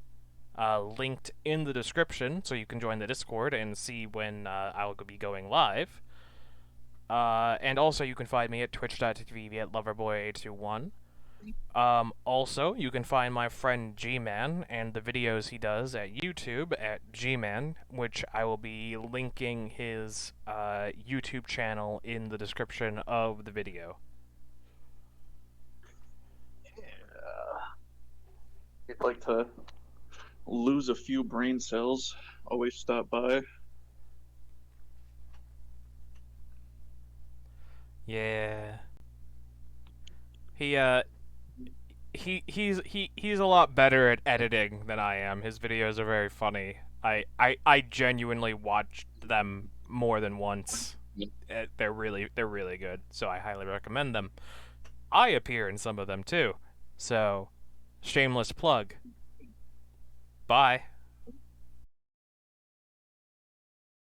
linked in the description, so you can join the Discord and see when I'll be going live. And also, you can find me at twitch.tv at loverboy821. Also, you can find my friend Gman and the videos he does at YouTube at Gman, which I will be linking his YouTube channel in the description of the video. If you'd like to lose a few brain cells, always stop by. Yeah. He he's a lot better at editing than I am. His videos are very funny. I genuinely watched them more than once. They're really good. So I highly recommend them. I appear in some of them too. So shameless plug. Bye.